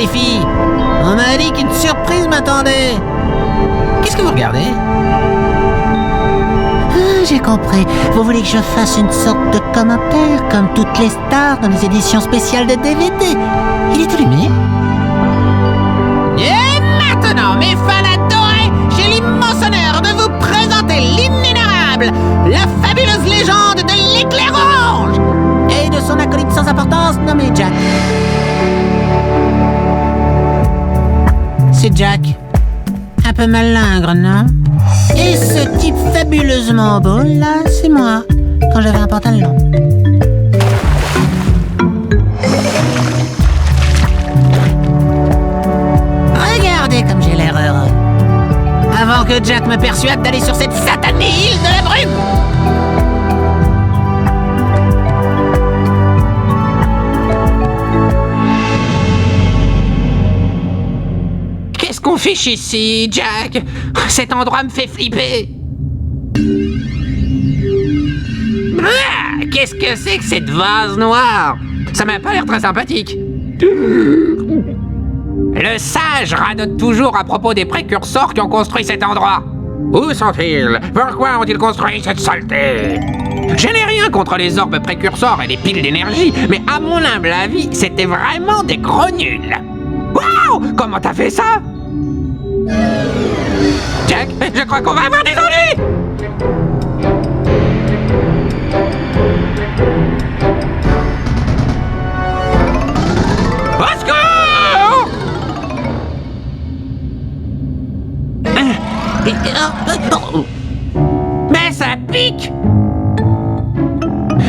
les filles. On m'a dit qu'une surprise m'attendait. Qu'est-ce que vous regardez? Ah, j'ai compris. Vous voulez que je fasse une sorte de commentaire, comme toutes les stars dans les éditions spéciales de DVD. Il est allumé? Et maintenant, mes fans adorés, j'ai l'immense honneur de vous présenter l'inénarrable, la fabuleuse légende de l'éclair orange Et de son acolyte sans importance nommé Jack. C'est Jack. Un peu malingre, non? Et ce type fabuleusement beau, là, c'est moi, quand j'avais un pantalon. Regardez comme j'ai l'air heureux. avant que Jack me persuade d'aller sur cette satanée île de la brume. Qu'est-ce qu'on fiche ici, Jack? Cet endroit me fait flipper. Ah, qu'est-ce que c'est que cette vase noire? Ça m'a pas l'air très sympathique. Le sage radote toujours à propos des précurseurs qui ont construit cet endroit. Où sont-ils? Pourquoi ont-ils construit cette saleté? Je n'ai rien contre les orbes précurseurs et les piles d'énergie, mais à mon humble avis, c'était vraiment des gros nuls. Waouh! Comment t'as fait ça? Jack, je crois qu'on va avoir des ennuis! Au secours! Mais ça pique!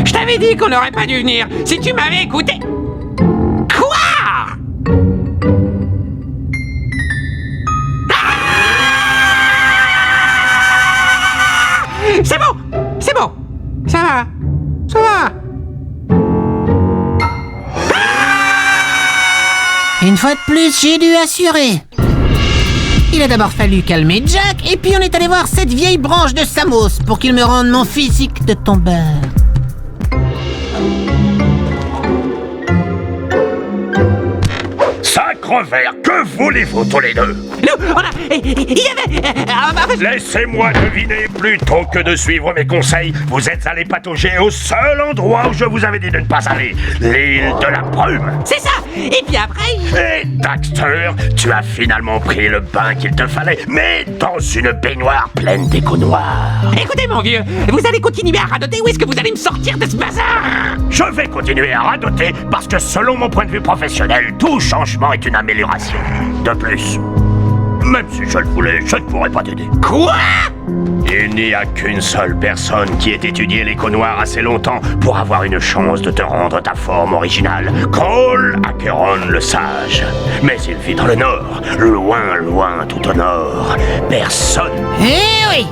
Je t'avais dit qu'on n'aurait pas dû venir, si tu m'avais écouté. Quoi? C'est bon, ça va. Une fois de plus, j'ai dû assurer. Il a d'abord fallu calmer Jack, et puis on est allé voir cette vieille branche de Samos pour qu'il me rende mon physique de tombeur. Sacre-vert, que voulez-vous tous les deux? Nous, il y avait... Laissez-moi deviner, plutôt que de suivre mes conseils, vous êtes allé patauger au seul endroit où je vous avais dit de ne pas aller, l'île de la brume. C'est ça. Et puis après... Et Daxter, tu as finalement pris le bain qu'il te fallait, mais dans une baignoire pleine d'échos noirs. Écoutez mon vieux, vous allez continuer à radoter ou est-ce que vous allez me sortir de ce bazar? Je vais continuer à radoter parce que selon mon point de vue professionnel, tout changement est une amélioration. De plus, même si je le voulais, je ne pourrais pas t'aider. Quoi? Il n'y a qu'une seule personne qui ait étudié l'écho noir assez longtemps pour avoir une chance de te rendre ta forme originale. Cole Acheron le sage. Mais il vit dans le nord, loin tout au nord. Personne. Eh oui!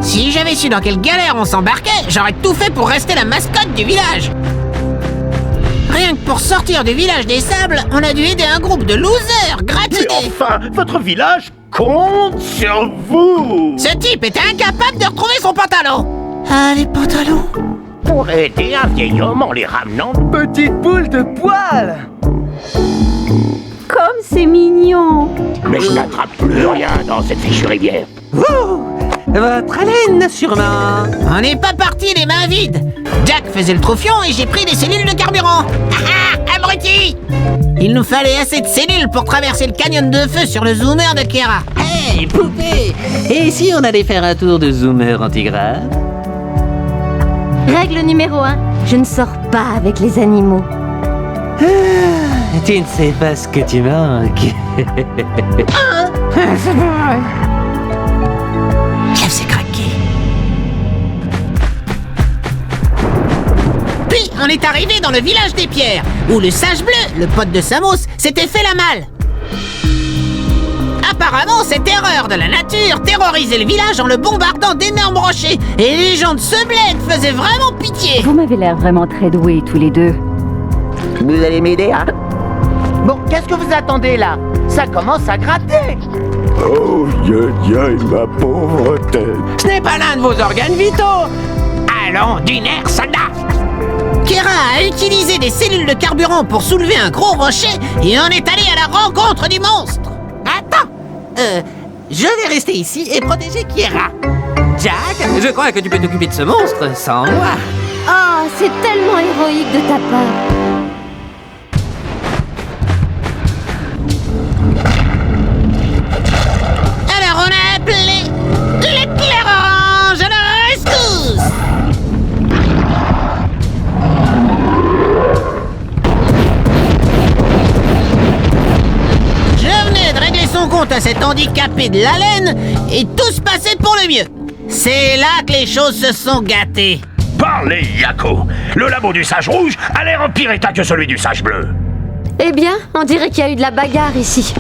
Si j'avais su dans quelle galère on s'embarquait, j'aurais tout fait pour rester la mascotte du village. Rien que pour sortir du village des sables, on a dû aider un groupe de losers gratinés. Mais enfin, votre village compte sur vous. Ce type était incapable de retrouver son pantalon. Ah, les pantalons. Pour aider un vieil homme en les ramenant. Petite boule de poil. Comme c'est mignon. Mais je n'attrape plus rien dans cette fichue rivière. Votre haleine, sûrement. On n'est pas parti les mains vides. Jack faisait le troufion et j'ai pris des cellules de carburant. Ah, abruti! Il nous fallait assez de cellules pour traverser le canyon de feu sur le zoomer de Kera. Hey, poupée. Et si on allait faire un tour de zoomer antigrave? Règle numéro 1. Je ne sors pas avec les animaux. Tu ne sais pas ce que tu manques. Kev s'est craqué. Puis on est arrivé dans le village des pierres, où le sage bleu, le pote de Samos, s'était fait la malle. Apparemment, cette erreur de la nature terrorisait le village en le bombardant d'énormes rochers, et les gens de ce bled faisaient vraiment pitié. Vous m'avez l'air vraiment très doués tous les deux. Vous allez m'aider, hein? Bon, qu'est-ce que vous attendez là? Ça commence à gratter. Oh, ma pauvre tête. Ce n'est pas l'un de vos organes vitaux. Allons, du nerf, soldat. Kira Kera a utilisé des cellules de carburant pour soulever un gros rocher et on est allé à la rencontre du monstre. Attends je vais rester ici et protéger Kira. Jack, je crois que tu peux t'occuper de ce monstre sans moi. Oh, c'est tellement héroïque de ta part. Alors on a appelé l'éclair orange à la rescousse. Je venais de régler son compte à cet handicapé de la laine et tout se passait pour le mieux. C'est là que les choses se sont gâtées. Parlez, Yako. Le labo du sage rouge a l'air en pire état que celui du sage bleu. Eh bien, on dirait qu'il y a eu de la bagarre ici.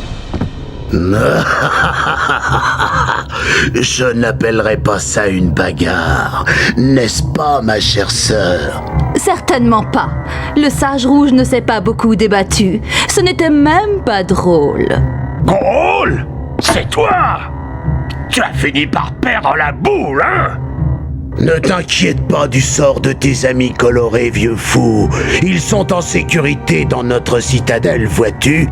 Je n'appellerais pas ça une bagarre, n'est-ce pas, ma chère sœur? Certainement pas. Le sage rouge ne s'est pas beaucoup débattu. Ce n'était même pas drôle. Drôle? C'est toi? Tu as fini par perdre la boule, hein? Ne t'inquiète pas du sort de tes amis colorés, vieux fou. Ils sont en sécurité dans notre citadelle, vois-tu?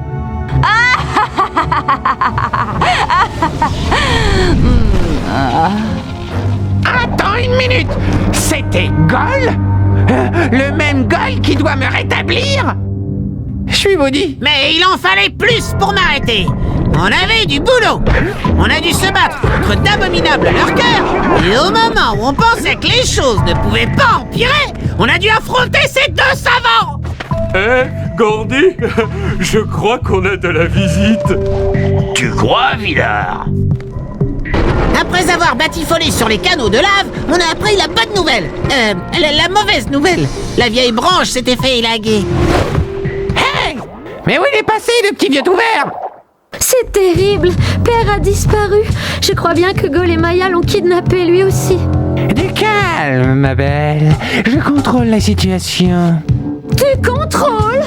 Attends une minute. C'était Gol? Le même Gol qui doit me rétablir? Je suis maudit. Mais il en fallait plus pour m'arrêter. On avait du boulot. On a dû se battre contre d'abominables lurkers. Et au moment où on pensait que les choses ne pouvaient pas empirer, on a dû affronter ces deux savants. Gordy, je crois qu'on a de la visite. Tu crois, Villard? Après avoir batifolé sur les canaux de lave, on a appris la bonne nouvelle. La mauvaise nouvelle. La vieille branche s'était fait élaguer. Hey! Mais où il est passé, le petit vieux tout vert? C'est terrible. Père a disparu. Je crois bien que Gol et Maya l'ont kidnappé lui aussi. Du calme, ma belle. Je contrôle la situation. Tu contrôles?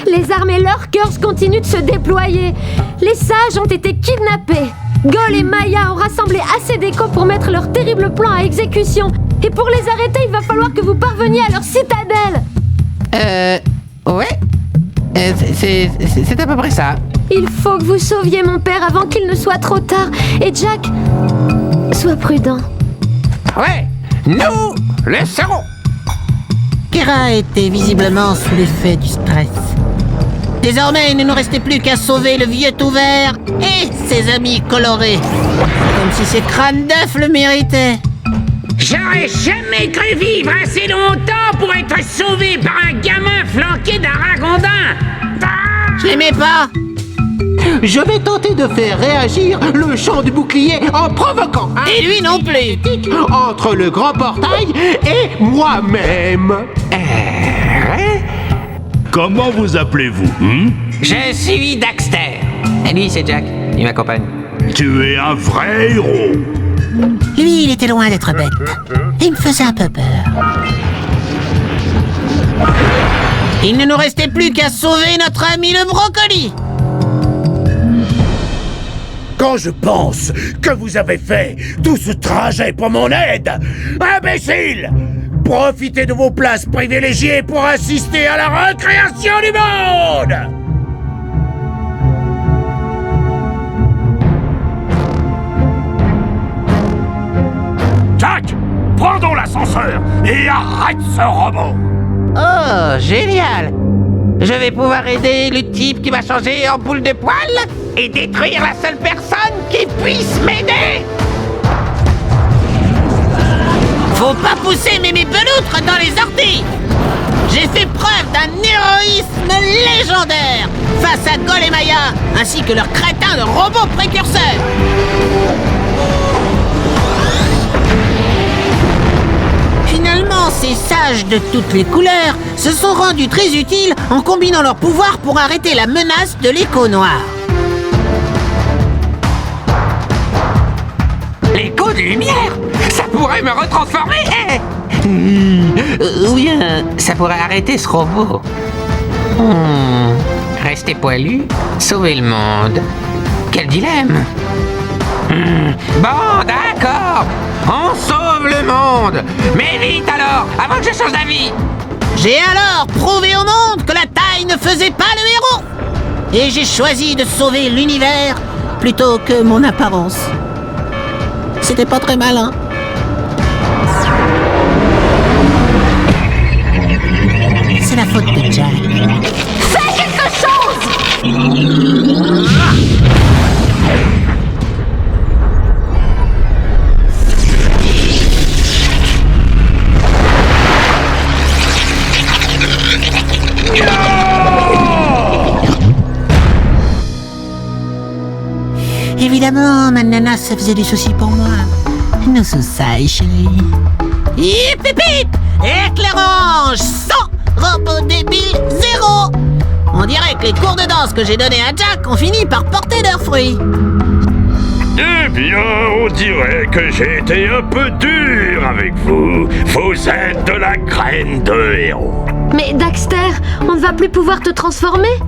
Les armées lurkers continuent de se déployer. Les sages ont été kidnappés. Gol et Maya ont rassemblé assez d'échos pour mettre leur terrible plan à exécution. Et pour les arrêter, il va falloir que vous parveniez à leur citadelle. Ouais. C'est à peu près ça. Il faut que vous sauviez mon père avant qu'il ne soit trop tard. Et Jack, sois prudent. Ouais, nous le serons. Kera était visiblement sous l'effet du stress. Désormais, il ne nous restait plus qu'à sauver le vieux tout vert et ses amis colorés. Comme si ces crânes d'œufs le méritaient. J'aurais jamais cru vivre assez longtemps pour être sauvé par un gamin flanqué d'un ragondin. Je l'aimais pas. Je vais tenter de faire réagir le champ du bouclier en provoquant un Et lui non plus. tic entre le grand portail et moi-même. Comment vous appelez-vous, Je suis Daxter. Et lui, c'est Jack. Il m'accompagne. Tu es un vrai héros. Lui, il était loin d'être bête. Il me faisait un peu peur. Il ne nous restait plus qu'à sauver notre ami le brocoli. Quand je pense que vous avez fait tout ce trajet pour mon aide, imbécile! Profitez de vos places privilégiées pour assister à la recréation du monde! Jack, prendons l'ascenseur et arrête ce robot! Oh, génial. Je vais pouvoir aider le type qui va changer en boule de poil et détruire la seule personne qui puisse m'aider. Faut pas pousser mémé peloutre dans les orties. J'ai fait preuve d'un héroïsme légendaire face à Gol et Maya, ainsi que leurs crétins de robots précurseurs. Finalement, ces sages de toutes les couleurs se sont rendus très utiles en combinant leurs pouvoirs pour arrêter la menace de l'écho noir. L'écho de lumière, ça pourrait me retransformer. Ou bien, ça pourrait arrêter ce robot. Rester poilu, sauver le monde. Quel dilemme. Bon, d'accord. On sauve le monde. Mais vite alors, avant que je change d'avis. J'ai alors prouvé au monde que la taille ne faisait pas le héros. Et j'ai choisi de sauver l'univers plutôt que mon apparence. C'était pas très malin. C'est la faute de Jack. Fais quelque chose! Évidemment, ma nana, ça faisait du souci pour moi. Nous sommes ça, chérie. Hip hip hip! Éclair orange 100! Robot débile 0! On dirait que les cours de danse que j'ai donnés à Jack ont fini par porter leurs fruits. Eh bien, on dirait que j'ai été un peu dur avec vous. Vous êtes de la graine de héros. Mais Daxter, on ne va plus pouvoir te transformer?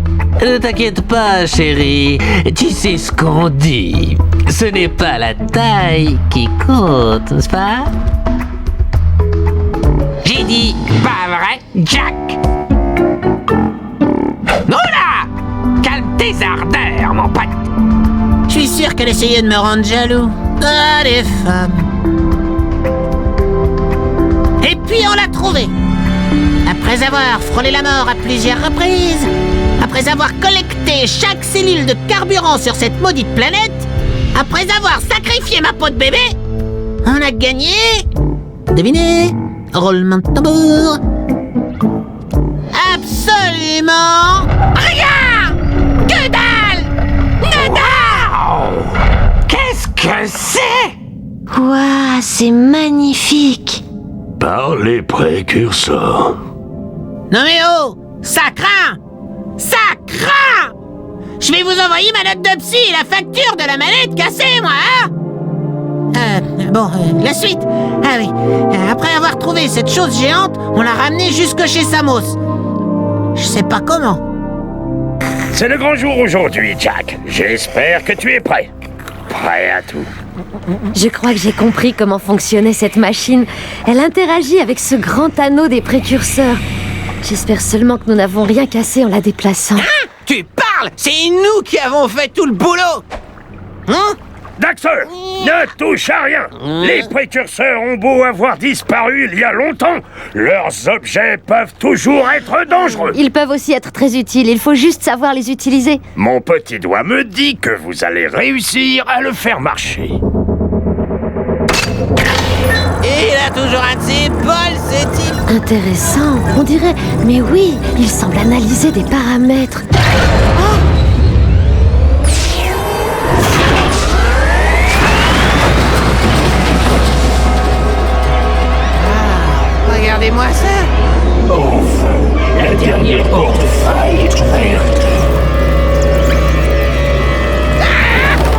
Ne t'inquiète pas, chérie. Tu sais ce qu'on dit. Ce n'est pas la taille qui compte, n'est-ce pas? J'ai dit, pas vrai, Jack? Oula! Calme tes ardeurs, mon pote. Je suis sûr qu'elle essayait de me rendre jaloux. Ah, les femmes. Et puis on l'a trouvée. Après avoir frôlé la mort à plusieurs reprises, après avoir collecté chaque cellule de carburant sur cette maudite planète, après avoir sacrifié ma peau de bébé, on a gagné... Devinez? Roulement de tambour. Absolument rien! Que dalle! Nada! Qu'est-ce que c'est? Ouah, c'est magnifique! Par les précurseurs. Non mais oh! Ça craint! Ça craint! Je vais vous envoyer ma note de psy et la facture de la manette cassée, moi, hein? La suite. Ah oui. Après avoir trouvé cette chose géante, on l'a ramenée jusque chez Samos. Je sais pas comment. C'est le grand jour aujourd'hui, Jack. J'espère que tu es prêt. Prêt à tout. Je crois que j'ai compris comment fonctionnait cette machine. Elle interagit avec ce grand anneau des précurseurs. J'espère seulement que nous n'avons rien cassé en la déplaçant. Tu parles! C'est nous qui avons fait tout le boulot! Hein? Daxter, ne touche à rien. Les précurseurs ont beau avoir disparu il y a longtemps, leurs objets peuvent toujours être dangereux. Ils peuvent aussi être très utiles, il faut juste savoir les utiliser. Mon petit doigt me dit que vous allez réussir à le faire marcher. Et il a toujours un de ses bols, ce type! Intéressant, on dirait... Mais oui, il semble analyser des paramètres. Regardez-moi ça! Enfin, la dernière porte faille est ouverte.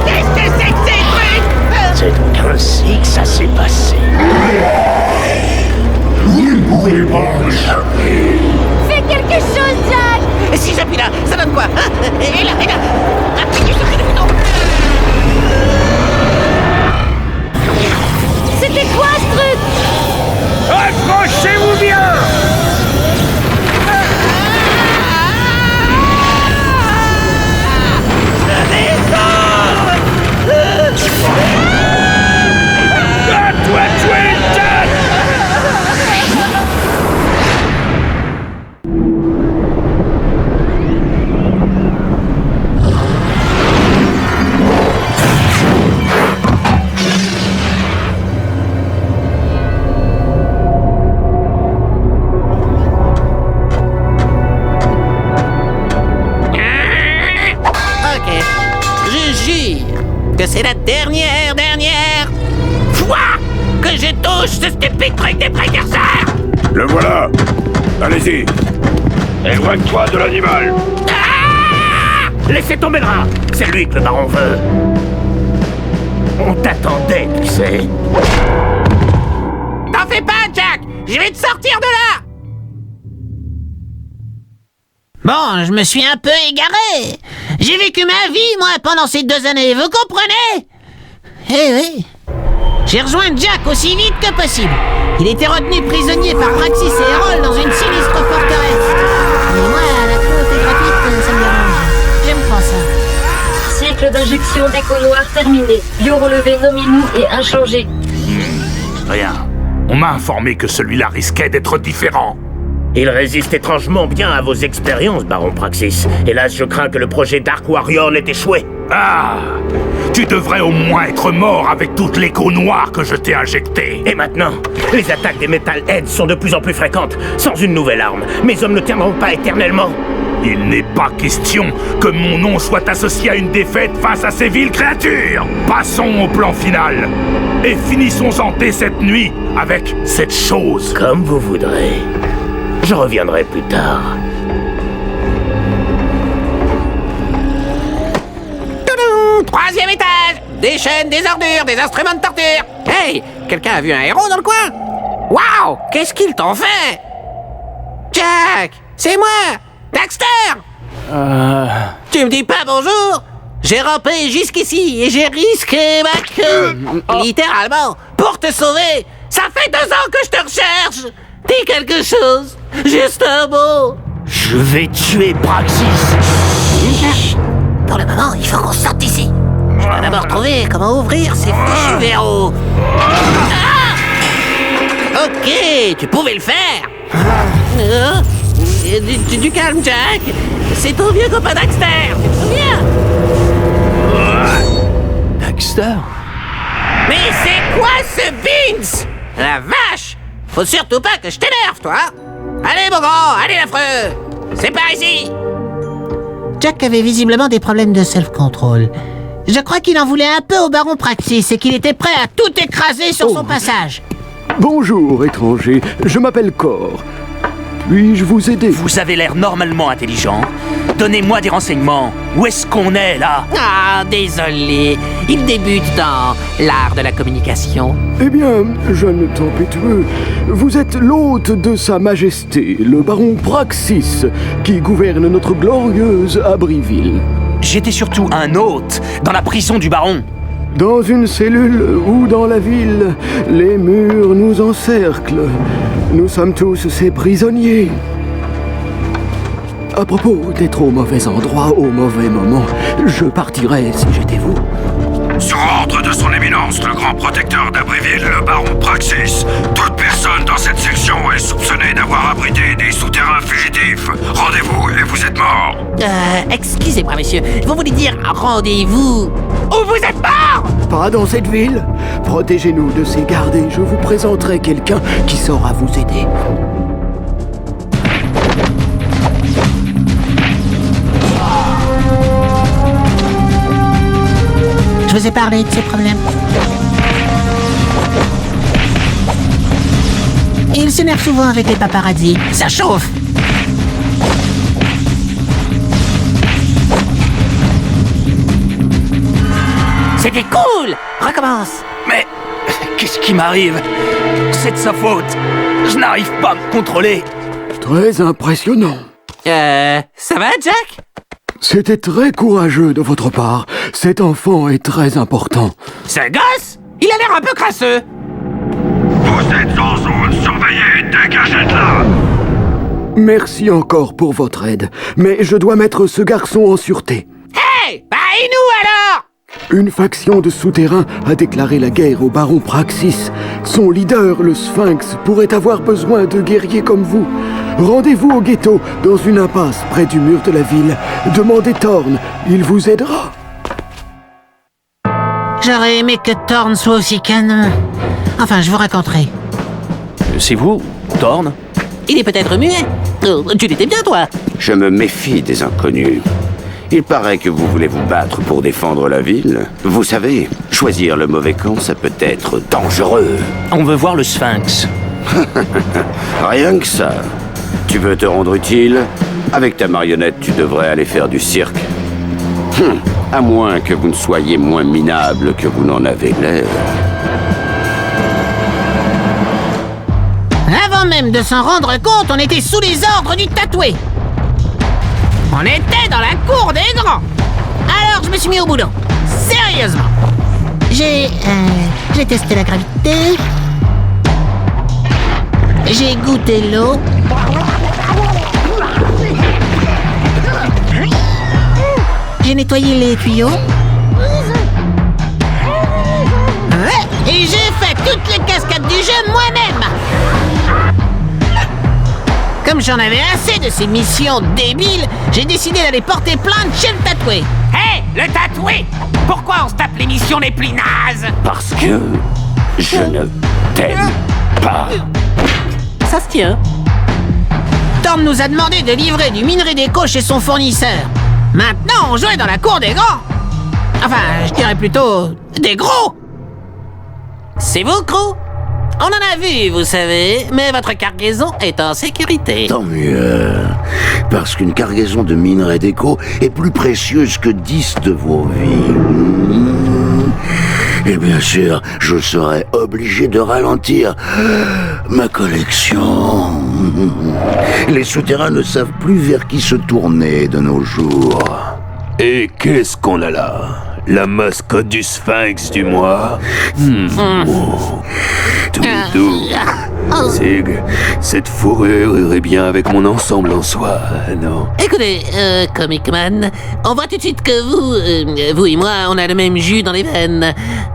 Qu'est-ce que c'est que ces trucs? C'est ainsi que ça s'est passé. Vous ne pouvez pas m'échapper. Fais quelque chose, Jack! Et si j'appuie là, ça donne quoi? Hein? Et là, C'était quoi ce truc? Accrochez-vous bien! À toi de jouer, Jack! Que c'est la dernière fois que je touche ce stupide truc des précurseurs! Le voilà! Allez-y! Éloigne-toi de l'animal! Ah! Laissez tomber le rat. C'est lui que le baron veut. On t'attendait, tu sais. T'en fais pas, Jack! Je vais te sortir de là! Bon, je me suis un peu égaré. J'ai vécu ma vie, moi, pendant ces 2 années, vous comprenez? Eh oui. J'ai rejoint Jack aussi vite que possible. Il était retenu prisonnier par Praxis et Errol dans une sinistre forteresse. Mais moi, la cruauté gratuite, ça me dérange. J'aime pas ça. Cycle d'injection d'écho noir terminé. Bio relevé nominaux et inchangé. Rien. On m'a informé que celui-là risquait d'être différent. Il résiste étrangement bien à vos expériences, Baron Praxis. Hélas, je crains que le projet Dark Warrior n'ait échoué. Ah! Tu devrais au moins être mort avec toute l'écho noire que je t'ai injectée. Et maintenant, les attaques des Metal Heads sont de plus en plus fréquentes. Sans une nouvelle arme, mes hommes ne tiendront pas éternellement. Il n'est pas question que mon nom soit associé à une défaite face à ces viles créatures. Passons au plan final. Et finissons-en dès cette nuit avec cette chose. Comme vous voudrez. Je reviendrai plus tard. Toudou, 3e étage. Des chaînes, des ordures, des instruments de torture. Hey, quelqu'un a vu un héros dans le coin? Waouh, qu'est-ce qu'ils t'ont fait? Jack, c'est moi, Daxter. Tu me dis pas bonjour? J'ai rampé jusqu'ici et j'ai risqué ma queue, littéralement, pour te sauver. Ça fait 2 ans que je te recherche. Dis quelque chose, juste un mot. Je vais tuer Praxis. Pour le moment, il faut qu'on sorte d'ici. Je dois d'abord trouver comment ouvrir ces fichus verrous. Ah! Ok, tu pouvais le faire. Du calme, Jack. C'est ton vieux copain Daxter. Viens. Daxter? Mais c'est quoi ce Beans? La vache! Faut surtout pas que je t'énerve, toi! Allez, mon grand, allez, l'affreux! C'est par ici! Jack avait visiblement des problèmes de self-control. Je crois qu'il en voulait un peu au baron Praxis et qu'il était prêt à tout écraser sur son passage. Bonjour, étranger. Je m'appelle Cor. Puis-je vous aider? Vous avez l'air normalement intelligent. Donnez-moi des renseignements. Où est-ce qu'on est, là? Ah, désolé. Il débute dans l'art de la communication. Eh bien, jeune tempétueux, vous êtes l'hôte de Sa Majesté, le baron Praxis, qui gouverne notre glorieuse Abbeville. J'étais surtout un hôte dans la prison du baron. Dans une cellule ou dans la ville, les murs nous encerclent. Nous sommes tous ses prisonniers. À propos d'être au mauvais endroit au mauvais moment, je partirais si j'étais vous. Sur ordre de son éminence, le grand protecteur d'Abbeville, le baron Praxis, toute personne dans cette section est soupçonnée d'avoir abrité des souterrains fugitifs. Rendez-vous et vous êtes mort. Excusez-moi, messieurs. Vous voulez dire rendez-vous où vous êtes mort? Pas dans cette ville. Protégez-nous de ces gardes et je vous présenterai quelqu'un qui saura vous aider. Je vous ai parlé de ces problèmes. Il s'énerve souvent avec les paparazzi. Ça chauffe. C'était cool. Recommence. Mais qu'est-ce qui m'arrive? C'est de sa faute. Je n'arrive pas à me contrôler. Très impressionnant. Ça va, Jack? C'était très courageux de votre part. Cet enfant est très important. Ce gosse? Il a l'air un peu crasseux. Vous êtes en zone surveillée, dégagez de là. Merci encore pour votre aide, mais je dois mettre ce garçon en sûreté. Hey! Bah et nous alors? Une faction de souterrains a déclaré la guerre au baron Praxis. Son leader, le Sphinx, pourrait avoir besoin de guerriers comme vous. Rendez-vous au ghetto, dans une impasse près du mur de la ville. Demandez Thorn, il vous aidera. J'aurais aimé que Thorn soit aussi canon. Enfin, je vous raconterai. C'est vous, Thorn? Il est peut-être muet. Tu l'étais bien, toi. Je me méfie des inconnus. Il paraît que vous voulez vous battre pour défendre la ville. Vous savez, choisir le mauvais camp, ça peut être dangereux. On veut voir le Sphinx. Rien que ça. Tu veux te rendre utile? Avec ta marionnette, tu devrais aller faire du cirque. À moins que vous ne soyez moins minable que vous n'en avez l'air. Avant même de s'en rendre compte, on était sous les ordres du tatoué. On était dans la cour des grands. Alors je me suis mis au boulot. Sérieusement. J'ai testé la gravité. J'ai goûté l'eau. J'ai nettoyé les tuyaux. Ouais, et j'ai fait toutes les cascades du jeu moi-même. Comme j'en avais assez de ces missions débiles, j'ai décidé d'aller porter plainte chez le tatoué. Hé, le tatoué! Pourquoi on se tape les missions les plus nazes? Parce que je ne t'aime pas. Ça se tient. Thorne nous a demandé de livrer du minerai d'écho chez son fournisseur. Maintenant, on jouait dans la cour des grands. Enfin, je dirais plutôt des gros. C'est vous, Crew? On en a vu, vous savez, mais votre cargaison est en sécurité. Tant mieux, parce qu'une cargaison de minerai d'écho est plus précieuse que 10 de vos vies. Et bien sûr, je serai obligé de ralentir ma collection. Les souterrains ne savent plus vers qui se tourner de nos jours. Et qu'est-ce qu'on a là? La mascotte du Sphinx du mois? Tout doux. Sig, cette fourrure irait bien avec mon ensemble en soi, non? Écoutez, Comic Man, on voit tout de suite que vous et moi, on a le même jus dans les veines.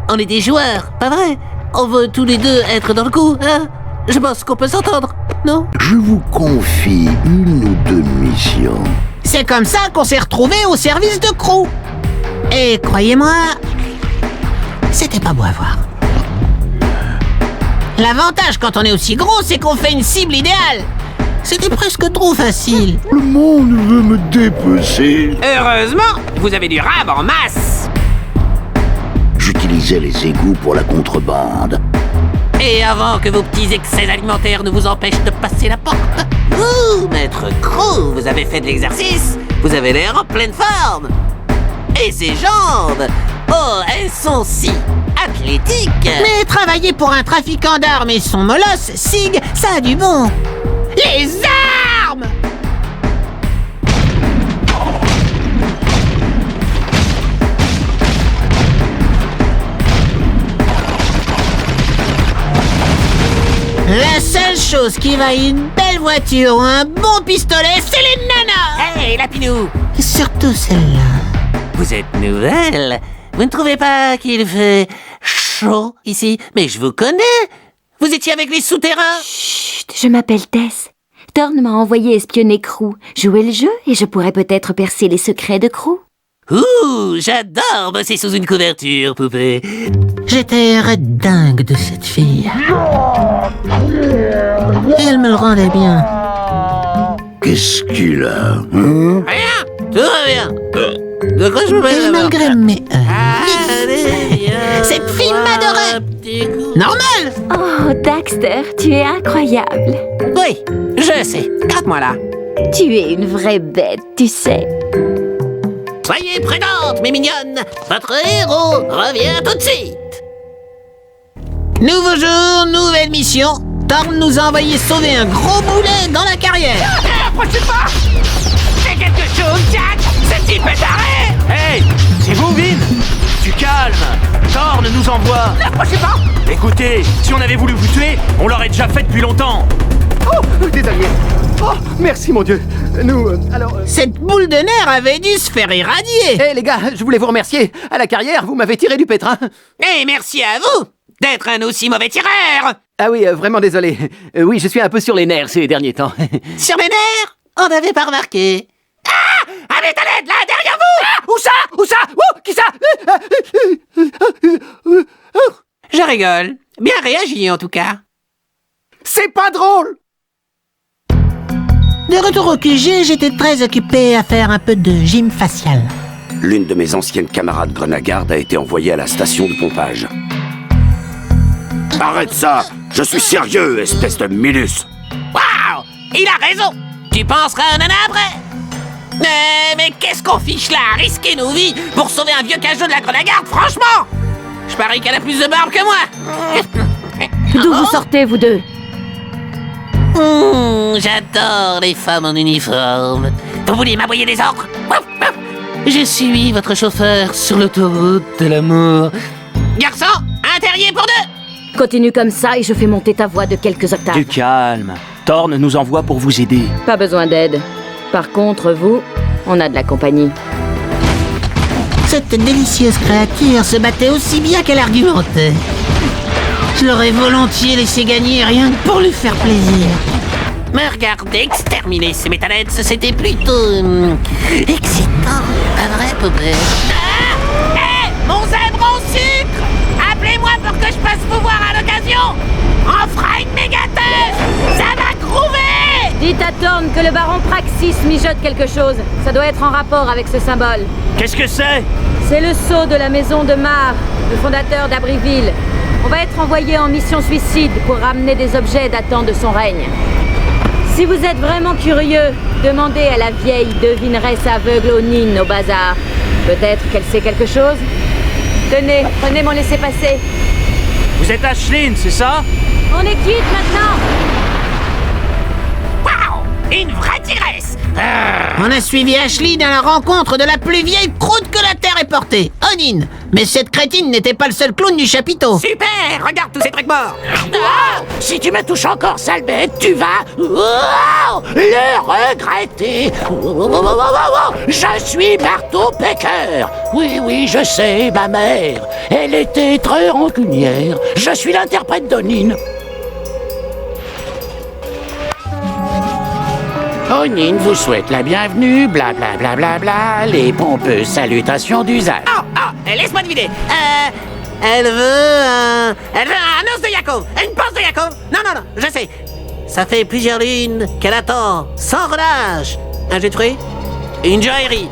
On est des joueurs, pas vrai? On veut tous les deux être dans le coup, hein? Je pense qu'on peut s'entendre, non? Je vous confie une ou deux missions. C'est comme ça qu'on s'est retrouvés au service de Crew. Et croyez-moi, c'était pas beau à voir. L'avantage quand on est aussi gros, c'est qu'on fait une cible idéale. C'était presque trop facile. Le monde veut me dépecer. Heureusement, vous avez du rab en masse. J'utilisais les égouts pour la contrebande. Et avant que vos petits excès alimentaires ne vous empêchent de passer la porte, vous, maître Crew, vous avez fait de l'exercice. Vous avez l'air en pleine forme. Et ses jambes, oh, elles sont si athlétiques. Mais travailler pour un trafiquant d'armes et son molosse, Sig, ça a du bon. Les armes! La seule chose qui vaille une belle voiture ou un bon pistolet, c'est les nanas! Hé, Lapinou! Surtout celle-là. Vous êtes nouvelle. Vous ne trouvez pas qu'il fait chaud ici? Mais je vous connais. Vous étiez avec les souterrains. Chut, je m'appelle Tess. Thorne m'a envoyé espionner Crew. Jouer le jeu et je pourrais peut-être percer les secrets de Crew. Ouh, j'adore bosser sous une couverture, poupée. J'étais dingue de cette fille. Et elle me le rendait bien. Qu'est-ce qu'il a, Rien, tout va bien. De quoi je me mets Et malgré mes cette fille m'adorait. Normal. Oh, Daxter, tu es incroyable. Oui, je sais. Garde-moi là. Tu es une vraie bête, tu sais. Soyez prudentes, mes mignonnes. Votre héros revient tout de suite. Nouveau jour, nouvelle mission. Thorne nous a envoyé sauver un gros boulet dans la carrière. Approchez pas! Fais quelque chose, Jack! Ce type est taré! Hey, c'est vous, Vin? Du calme. Thorne nous envoie. N'approchez pas! Écoutez, si on avait voulu vous tuer, on l'aurait déjà fait depuis longtemps. Oh, désolé. Oh, merci mon Dieu. Nous, Cette boule de nerfs avait dû se faire irradier. Eh les gars, je voulais vous remercier. À la carrière, vous m'avez tiré du pétrin. Et merci à vous d'être un aussi mauvais tireur. Ah oui, vraiment désolé. Oui, je suis un peu sur les nerfs ces derniers temps. Sur les nerfs? On n'avait pas remarqué. Ah! Allez, à l'aide, là, derrière vous! Ah, où ça? Où ça? Où? Qui ça? Je rigole. Bien réagi en tout cas. C'est pas drôle! De retour au QG, j'étais très occupé à faire un peu de gym facial. L'une de mes anciennes camarades Grenagarde a été envoyée à la station de pompage. Arrête ça! Je suis sérieux, espèce de minus! Waouh! Il a raison! Tu penseras à un nana après? Mais qu'est-ce qu'on fiche là à risquer nos vies pour sauver un vieux cageux de la Grenagarde, franchement? Je parie qu'elle a plus de barbe que moi! D'où vous sortez, vous deux? J'adore les femmes en uniforme. Vous voulez m'aboyer des ordres? Je suis votre chauffeur sur l'autoroute de l'amour. Garçon, un terrier pour deux! Continue comme ça et je fais monter ta voix de quelques octaves. Du calme. Thorn nous envoie pour vous aider. Pas besoin d'aide. Par contre, vous, on a de la compagnie. Cette délicieuse créature se battait aussi bien qu'elle argumentait. Je l'aurais volontiers laissé gagner rien que pour lui faire plaisir. Mais regardez, exterminer ces métallettes, c'était plutôt... excitant, pas vrai, Popper? Hé, mon zèbre au sucre! Appelez-moi pour que je passe vous voir à l'occasion! On fera une méga teuf! Ça va groover! Dites à Thorn que le baron Praxis mijote quelque chose. Ça doit être en rapport avec ce symbole. Qu'est-ce que c'est? C'est le sceau de la maison de Mar, le fondateur d'Abriville. On va être envoyé en mission suicide pour ramener des objets datant de son règne. Si vous êtes vraiment curieux, demandez à la vieille devineresse aveugle aux nines au bazar. Peut-être qu'elle sait quelque chose. Tenez, prenez mon laissez-passer. Vous êtes Aisling, c'est ça? On est quitte maintenant. Waouh! Une vraie tigresse! On a suivi Ashley dans la rencontre de la plus vieille croûte que la Terre ait portée, Onine. Mais cette crétine n'était pas le seul clown du chapiteau. Super! Regarde tous ces trucs morts! Wow! Si tu me touches encore, sale bête, tu vas le regretter. Je suis Marteau Pecker. Oui, je sais, ma mère. Elle était très rancunière. Je suis l'interprète d'Onine. Onine vous souhaite la bienvenue, blablabla, bla, bla, bla, les pompeuses salutations d'usage. Laisse-moi deviner. Elle veut un os de Yakov, une panse de Yakov. Non, je sais. Ça fait plusieurs lunes qu'elle attend, sans relâche. Un jet de fruits, une joaillerie.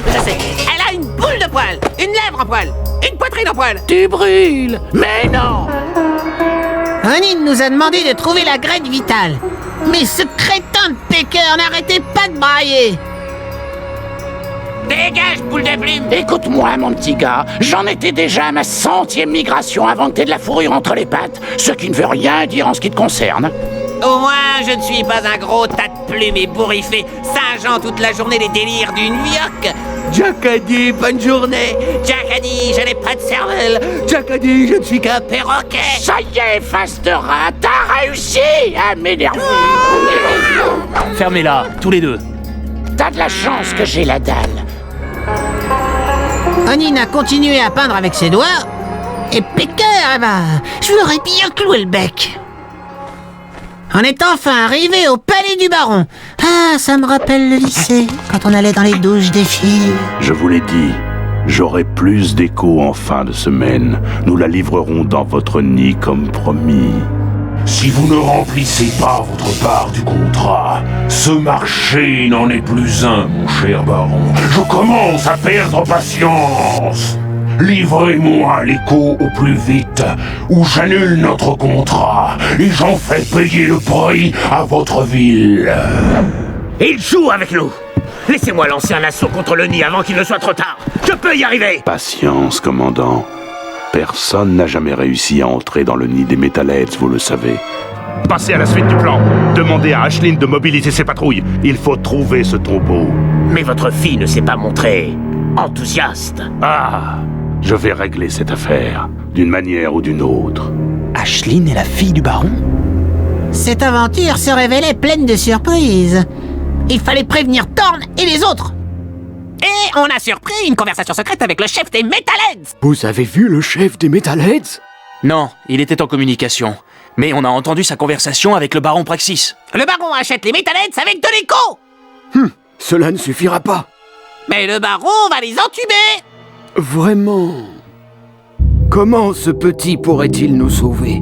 Je sais. Elle a une boule de poil, une lèvre en poil, une poitrine en poil. Tu brûles, mais non. Onine nous a demandé de trouver la graine vitale. Mais ce crétin de Pecker n'arrêtait pas de brailler. Dégage, boule de plume! Écoute-moi, mon petit gars, j'en étais déjà à ma 100e migration avant que t'aies de la fourrure entre les pattes, ce qui ne veut rien dire en ce qui te concerne. Au moins, je ne suis pas un gros tas de plumes ébouriffées, singeant toute la journée les délires d'une vioque. Jack a dit bonne journée. Jack a dit je n'ai pas de cervelle. Jack a dit je ne suis qu'un perroquet. Ça y est, face de rat, t'as réussi à m'énerver. Fermez-la, tous les deux. T'as de la chance que j'ai la dalle. Onine a continué à peindre avec ses doigts. Et Pecker, je lui aurais bien cloué le bec. On est enfin arrivé au palais du baron. Ah, ça me rappelle le lycée, quand on allait dans les douches des filles. Je vous l'ai dit, j'aurai plus d'écho en fin de semaine. Nous la livrerons dans votre nid comme promis. Si vous ne remplissez pas votre part du contrat, ce marché n'en est plus un, mon cher baron. Je commence à perdre patience. Livrez-moi l'écho au plus vite, ou j'annule notre contrat, et j'en fais payer le prix à votre ville. Il joue avec nous. Laissez-moi lancer un assaut contre le nid avant qu'il ne soit trop tard. Je peux y arriver. Patience, commandant. Personne n'a jamais réussi à entrer dans le nid des Metalheads, vous le savez. Passez à la suite du plan. Demandez à Aisling de mobiliser ses patrouilles. Il faut trouver ce troupeau. Mais votre fille ne s'est pas montrée enthousiaste. Ah, je vais régler cette affaire, d'une manière ou d'une autre. Aisling est la fille du baron? Cette aventure se révélait pleine de surprises. Il fallait prévenir Thorn et les autres. Et on a surpris une conversation secrète avec le chef des Metalheads. Vous avez vu le chef des Metalheads? Non, il était en communication. Mais on a entendu sa conversation avec le baron Praxis. Le baron achète les Metalheads avec de l'écho. Cela ne suffira pas. Mais le baron va les entuber. Vraiment? Comment ce petit pourrait-il nous sauver?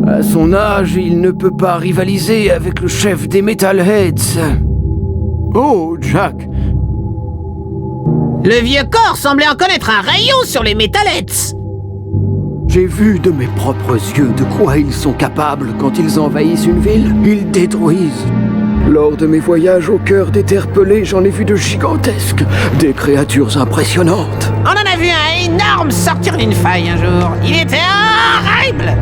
À son âge, il ne peut pas rivaliser avec le chef des Metalheads. Oh, Jack! Le vieux corps semblait en connaître un rayon sur les Metalheads. J'ai vu de mes propres yeux de quoi ils sont capables quand ils envahissent une ville. Ils détruisent. Lors de mes voyages au cœur des terres pelées, j'en ai vu de gigantesques, des créatures impressionnantes. On en a vu un énorme sortir d'une faille un jour. Il était horrible.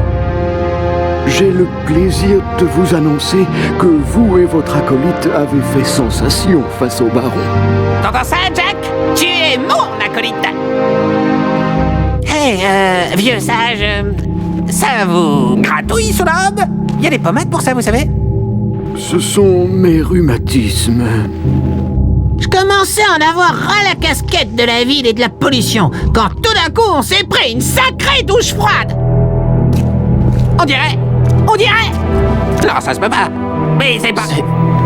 J'ai le plaisir de vous annoncer que vous et votre acolyte avez fait sensation face au baron. T'entends ça, Jack? Tu es mon acolyte. vieux sage, ça vous gratouille sous la robe? Il y a des pommettes pour ça, vous savez? Ce sont mes rhumatismes. Je commençais à en avoir ras la casquette de la ville et de la pollution, quand tout d'un coup on s'est pris une sacrée douche froide. On dirait... Non, ça se peut pas. Mais c'est pas... C'est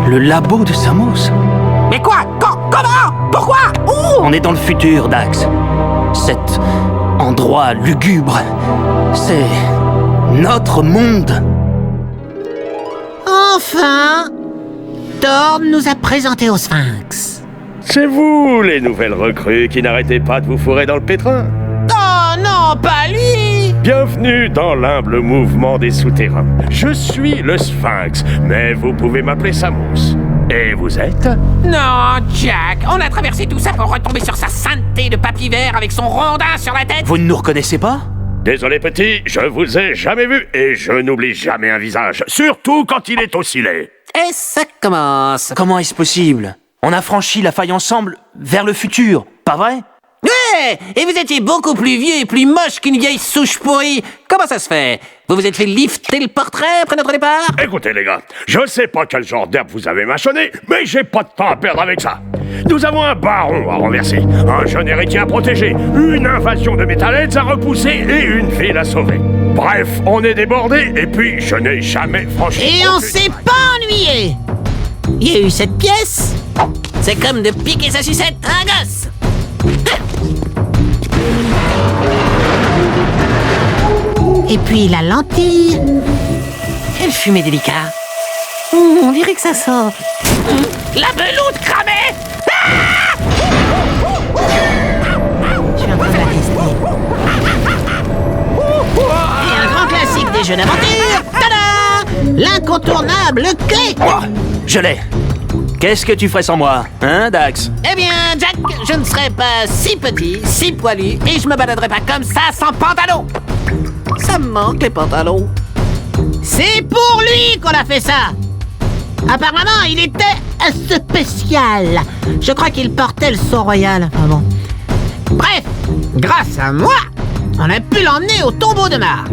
le labo de Samos. Mais quoi? Comment? Pourquoi? Où? On est dans le futur, Dax. Cet endroit lugubre, c'est notre monde. Enfin, Thor nous a présenté au Sphinx. C'est vous, les nouvelles recrues, qui n'arrêtez pas de vous fourrer dans le pétrin. Oh non, pas lui! Bienvenue dans l'humble mouvement des souterrains. Je suis le Sphinx, mais vous pouvez m'appeler Samos. Et vous êtes? Non, Jack, on a traversé tout ça pour retomber sur sa sainteté de papy vert avec son rondin sur la tête. Vous ne nous reconnaissez pas? Désolé petit, je vous ai jamais vu et je n'oublie jamais un visage, surtout quand il est aussi laid. Et ça commence. Comment est-ce possible? On a franchi la faille ensemble vers le futur, pas vrai? Ouais! Et vous étiez beaucoup plus vieux et plus moche qu'une vieille souche pourrie. Comment ça se fait? Vous vous êtes fait lifter le portrait après notre départ? Écoutez les gars, je sais pas quel genre d'herbe vous avez mâchonné, mais j'ai pas de temps à perdre avec ça. Nous avons un baron à renverser, un jeune héritier à protéger, une invasion de Metalheads à repousser et une ville à sauver. Bref, on est débordés et puis je n'ai jamais franchi... Et on s'est pas ennuyé! Il y a eu cette pièce. C'est comme de piquer sa sucette à un gosse. Et puis la lentille. Quel fumet délicat. On dirait que ça sort. La beloute cramée. Je suis en train de la tester. Et un grand classique des jeux d'aventure. Tada! L'incontournable clé. Moi, je l'ai. Qu'est-ce que tu ferais sans moi, hein, Dax? Eh bien, Jack, je ne serais pas si petit, si poilu, et je me baladerais pas comme ça sans pantalon. Ça me manque, les pantalons. C'est pour lui qu'on a fait ça. Apparemment, il était spécial. Je crois qu'il portait le son royal. Ah bon. Bref, grâce à moi, on a pu l'emmener au tombeau de Mar.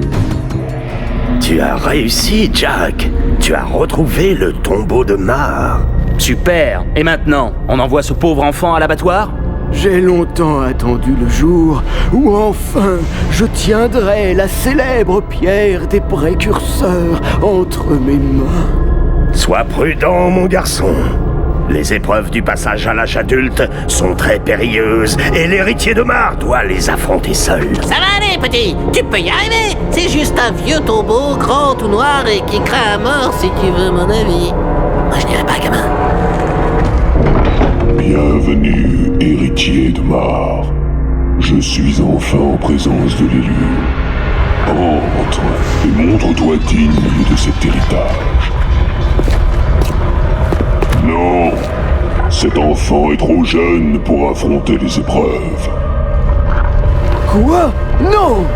Tu as réussi, Jack. Tu as retrouvé le tombeau de Mar. Super. Et maintenant, on envoie ce pauvre enfant à l'abattoir? J'ai longtemps attendu le jour où enfin je tiendrai la célèbre pierre des précurseurs entre mes mains. Sois prudent, mon garçon. Les épreuves du passage à l'âge adulte sont très périlleuses et l'héritier de Mar doit les affronter seul. Ça va aller, petit. Tu peux y arriver. C'est juste un vieux tombeau, grand tout noir et qui craint à mort, si tu veux mon avis. Moi, je n'irai pas, gamin. Bienvenue, héritier de Mar. Je suis enfin en présence de l'élu. Entre et montre-toi digne de cet héritage. Non, cet enfant est trop jeune pour affronter les épreuves. Quoi? Non!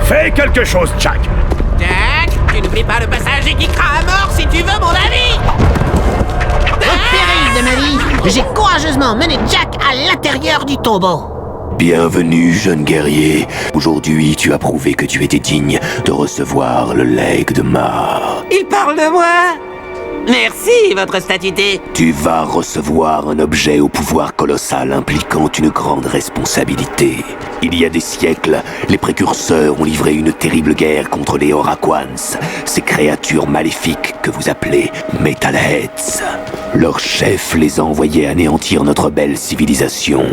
Fais quelque chose, Jack! Jack, tu n'oublies pas le passage et qui craint à mort, si tu veux mon avis! Au péril de ma vie, j'ai courageusement mené Jack à l'intérieur du tombeau. Bienvenue, jeune guerrier. Aujourd'hui, tu as prouvé que tu étais digne de recevoir le legs de Mar. Il parle de moi? Merci, votre statité. Tu vas recevoir un objet au pouvoir colossal impliquant une grande responsabilité. Il y a des siècles, les précurseurs ont livré une terrible guerre contre les Oraquans, ces créatures maléfiques que vous appelez Metalheads. Leur chef les a envoyés anéantir notre belle civilisation.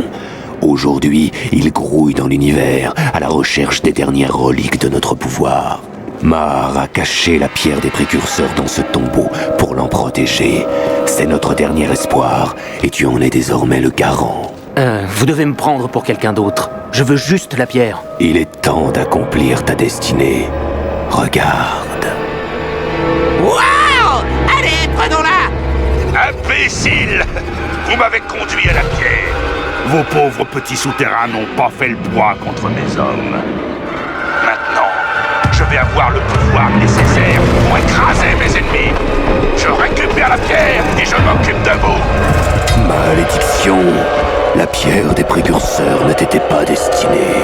Aujourd'hui, ils grouillent dans l'univers à la recherche des dernières reliques de notre pouvoir. Mar a caché la pierre des précurseurs dans ce tombeau pour l'en protéger. C'est notre dernier espoir, et tu en es désormais le garant. Vous devez me prendre pour quelqu'un d'autre. Je veux juste la pierre. Il est temps d'accomplir ta destinée. Regarde. Waouh! Allez, prenons-la! Imbécile! Vous m'avez conduit à la pierre. Vos pauvres petits souterrains n'ont pas fait le poids contre mes hommes. Maintenant, je vais avoir le pouvoir nécessaire pour écraser mes ennemis. Je récupère la pierre et je m'occupe de vous. Malédiction! La pierre des précurseurs ne t'était pas destinée.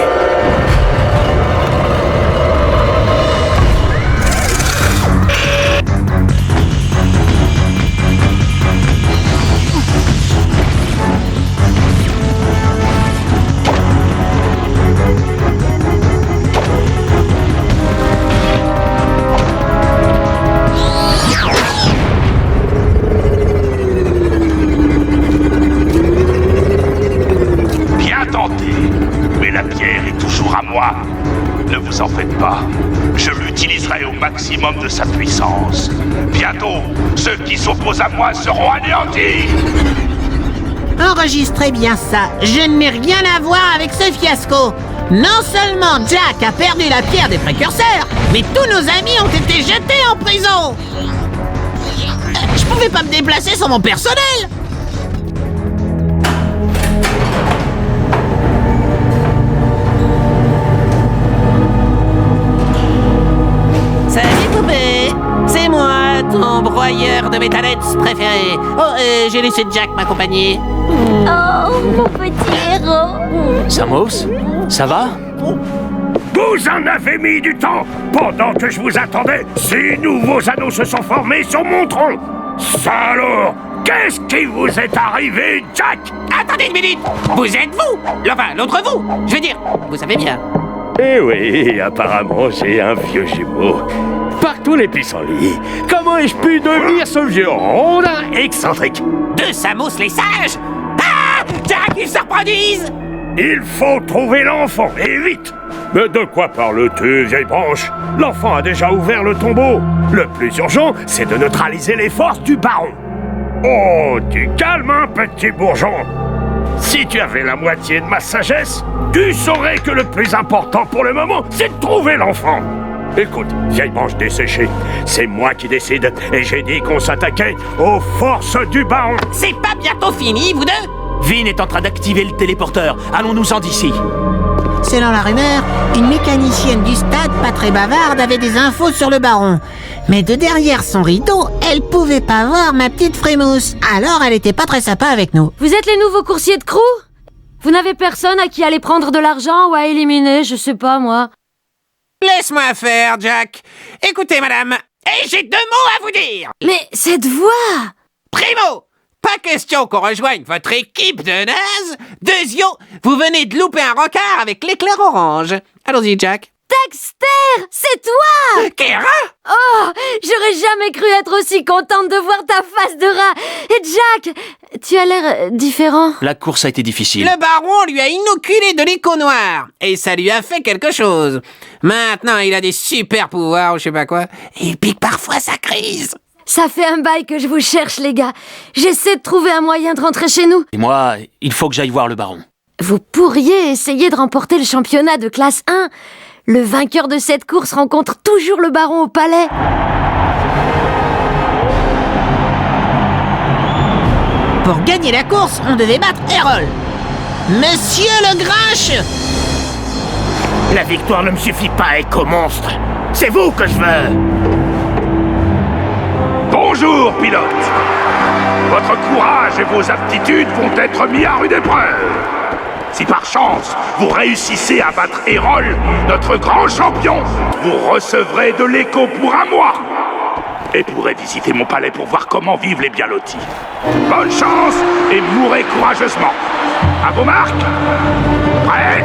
vous en faites pas. Je l'utiliserai au maximum de sa puissance. Bientôt, ceux qui s'opposent à moi seront anéantis. Enregistrez bien ça, je n'ai rien à voir avec ce fiasco. Non seulement Jack a perdu la pierre des précurseurs, mais tous nos amis ont été jetés en prison. Je pouvais pas me déplacer sans mon personnel. Salut poupée, c'est moi, ton broyeur de métallettes préféré. Oh, j'ai laissé Jack m'accompagner. Oh, mon petit héros. Samos, ça va? Vous en avez mis du temps. Pendant que je vous attendais, 6 nouveaux anneaux se sont formés sur mon tronc. Ça alors, qu'est-ce qui vous est arrivé, Jack? Attendez une minute. Vous êtes vous? Enfin, l'autre vous. Je veux dire, vous savez bien. Eh oui, apparemment j'ai un vieux jumeau. Par tous les pissenlits, comment ai-je pu devenir ce vieux rondin excentrique? De Samos les sages? Ah! Jack, ils se reproduisent! Il faut trouver l'enfant, et vite! Mais de quoi parles-tu, vieille branche? L'enfant a déjà ouvert le tombeau. Le plus urgent, c'est de neutraliser les forces du baron. Oh, du calme, hein, petit bourgeon. Si tu avais la moitié de ma sagesse, tu saurais que le plus important pour le moment, c'est de trouver l'enfant. Écoute, vieille branche desséchée, c'est moi qui décide, et j'ai dit qu'on s'attaquait aux forces du baron. C'est pas bientôt fini, vous deux? Vin est en train d'activer le téléporteur. Allons-nous-en d'ici. Selon la rumeur, une mécanicienne du stade, pas très bavarde, avait des infos sur le baron. Mais de derrière son rideau, elle pouvait pas voir ma petite frémousse. Alors elle était pas très sympa avec nous. Vous êtes les nouveaux coursiers de Crew? Vous n'avez personne à qui aller prendre de l'argent ou à éliminer, je sais pas moi. Laisse-moi faire, Jack. Écoutez, madame, et j'ai 2 mots à vous dire. Mais cette voix! Primo, pas question qu'on rejoigne votre équipe de naze. Deuxio, vous venez de louper un rencard avec l'éclair orange. Allons-y, Jack. Dexter, c'est toi! Kara? Oh, j'aurais jamais cru être aussi contente de voir ta face de rat. Et Jack, tu as l'air différent. La course a été difficile. Le baron lui a inoculé de l'écho noir, et ça lui a fait quelque chose. Maintenant, il a des super pouvoirs ou je sais pas quoi, et il pique parfois sa crise. Ça fait un bail que je vous cherche, les gars. J'essaie de trouver un moyen de rentrer chez nous. Et moi, il faut que j'aille voir le baron. Vous pourriez essayer de remporter le championnat de classe 1. Le vainqueur de cette course rencontre toujours le baron au palais. Pour gagner la course, on devait battre Errol. Monsieur le Grinch! La victoire ne me suffit pas, éco-monstre. C'est vous que je veux. Bonjour, pilote. Votre courage et vos aptitudes vont être mis à rude épreuve. Si par chance, vous réussissez à battre Errol, notre grand champion, vous recevrez de l'écho pour un mois. Et pourrez visiter mon palais pour voir comment vivent les bien lotis. Bonne chance et mourrez courageusement. À vos marques. Prêts?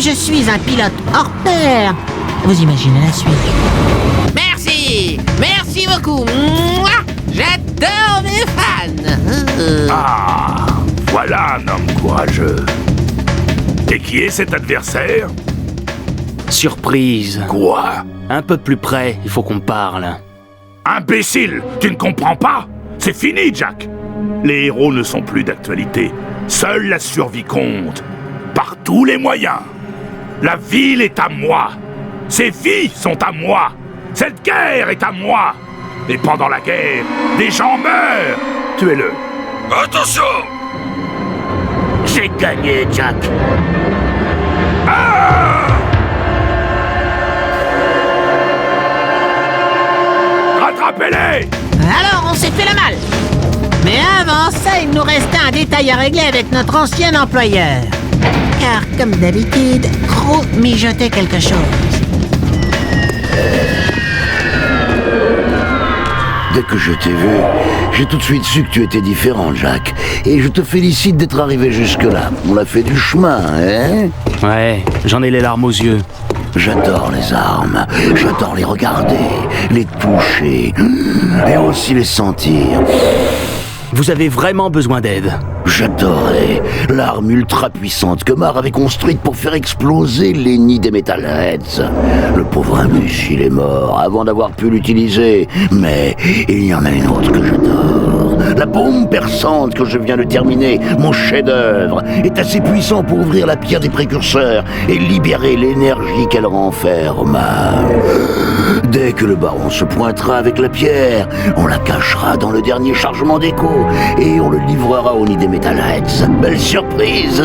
Je suis un pilote hors pair. Vous imaginez la suite. Merci. Merci beaucoup. Mouah, j'adore mes fans. Ah, voilà un homme courageux. Et qui est cet adversaire? Surprise. Quoi? Un peu plus près, il faut qu'on parle. Imbécile, tu ne comprends pas? C'est fini, Jack. Les héros ne sont plus d'actualité. Seule la survie compte. Par tous les moyens. La ville est à moi. Ces filles sont à moi. Cette guerre est à moi. Et pendant la guerre, des gens meurent. Tuez-le. Attention! J'ai gagné, Jack. Ah! Rattrapez-les! Alors on s'est fait le mal. Mais avant ça, il nous restait un détail à régler avec notre ancien employeur. Car, comme d'habitude, Crow mijotait quelque chose. Dès que je t'ai vu, j'ai tout de suite su que tu étais différent, Jack. Et je te félicite d'être arrivé jusque-là. On a fait du chemin, hein? Ouais, j'en ai les larmes aux yeux. J'adore les armes. J'adore les regarder, les toucher, et aussi les sentir. Vous avez vraiment besoin d'aide. J'adorais l'arme ultra puissante que Mar avait construite pour faire exploser les nids des Metalheads. Le pauvre imbécile est mort avant d'avoir pu l'utiliser, mais il y en a une autre que j'adore. La bombe perçante que je viens de terminer, mon chef-d'œuvre, est assez puissant pour ouvrir la pierre des précurseurs et libérer l'énergie qu'elle renferme. Dès que le baron se pointera avec la pierre, on la cachera dans le dernier chargement d'écho et on le livrera au nid des Metalheads. Belle surprise.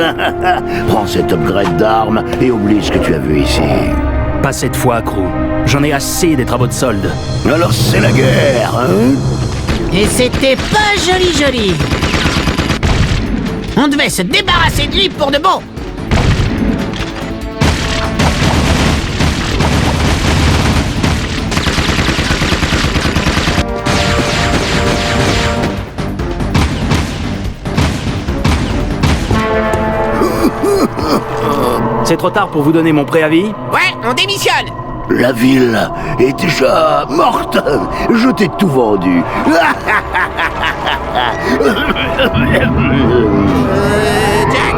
Prends cet upgrade d'armes et oublie ce que tu as vu ici. Pas cette fois, Crow. J'en ai assez d'être à votre solde. Alors c'est la guerre, hein? Et c'était pas joli. On devait se débarrasser de lui pour de bon. C'est trop tard pour vous donner mon préavis? Ouais, on démissionne. La ville est déjà morte. Je t'ai tout vendu. Jack,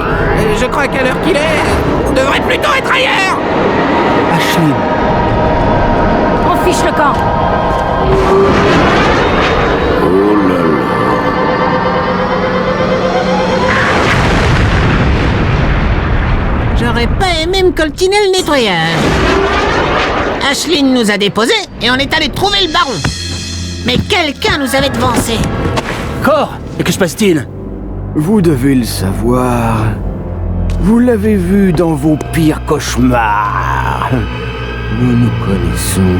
je crois qu'à l'heure qu'il est, on devrait plutôt être ailleurs. Ashley. On fiche le camp. Oh là là. J'aurais pas aimé me coltiner le nettoyage. Ashlyn nous a déposés et on est allé trouver le baron. Mais quelqu'un nous avait devancés. Cor, et que se passe-t-il? Vous devez le savoir. Vous l'avez vu dans vos pires cauchemars. Nous nous connaissons.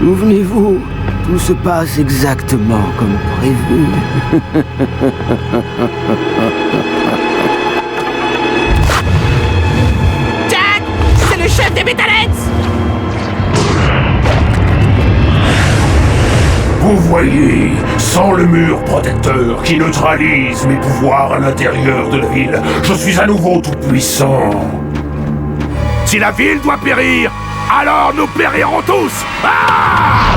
Souvenez-vous, tout se passe exactement comme prévu. Jack, c'est le chef des Metalheads. Vous voyez, sans le mur protecteur qui neutralise mes pouvoirs à l'intérieur de la ville, je suis à nouveau tout-puissant. Si la ville doit périr, alors nous périrons tous. Ah!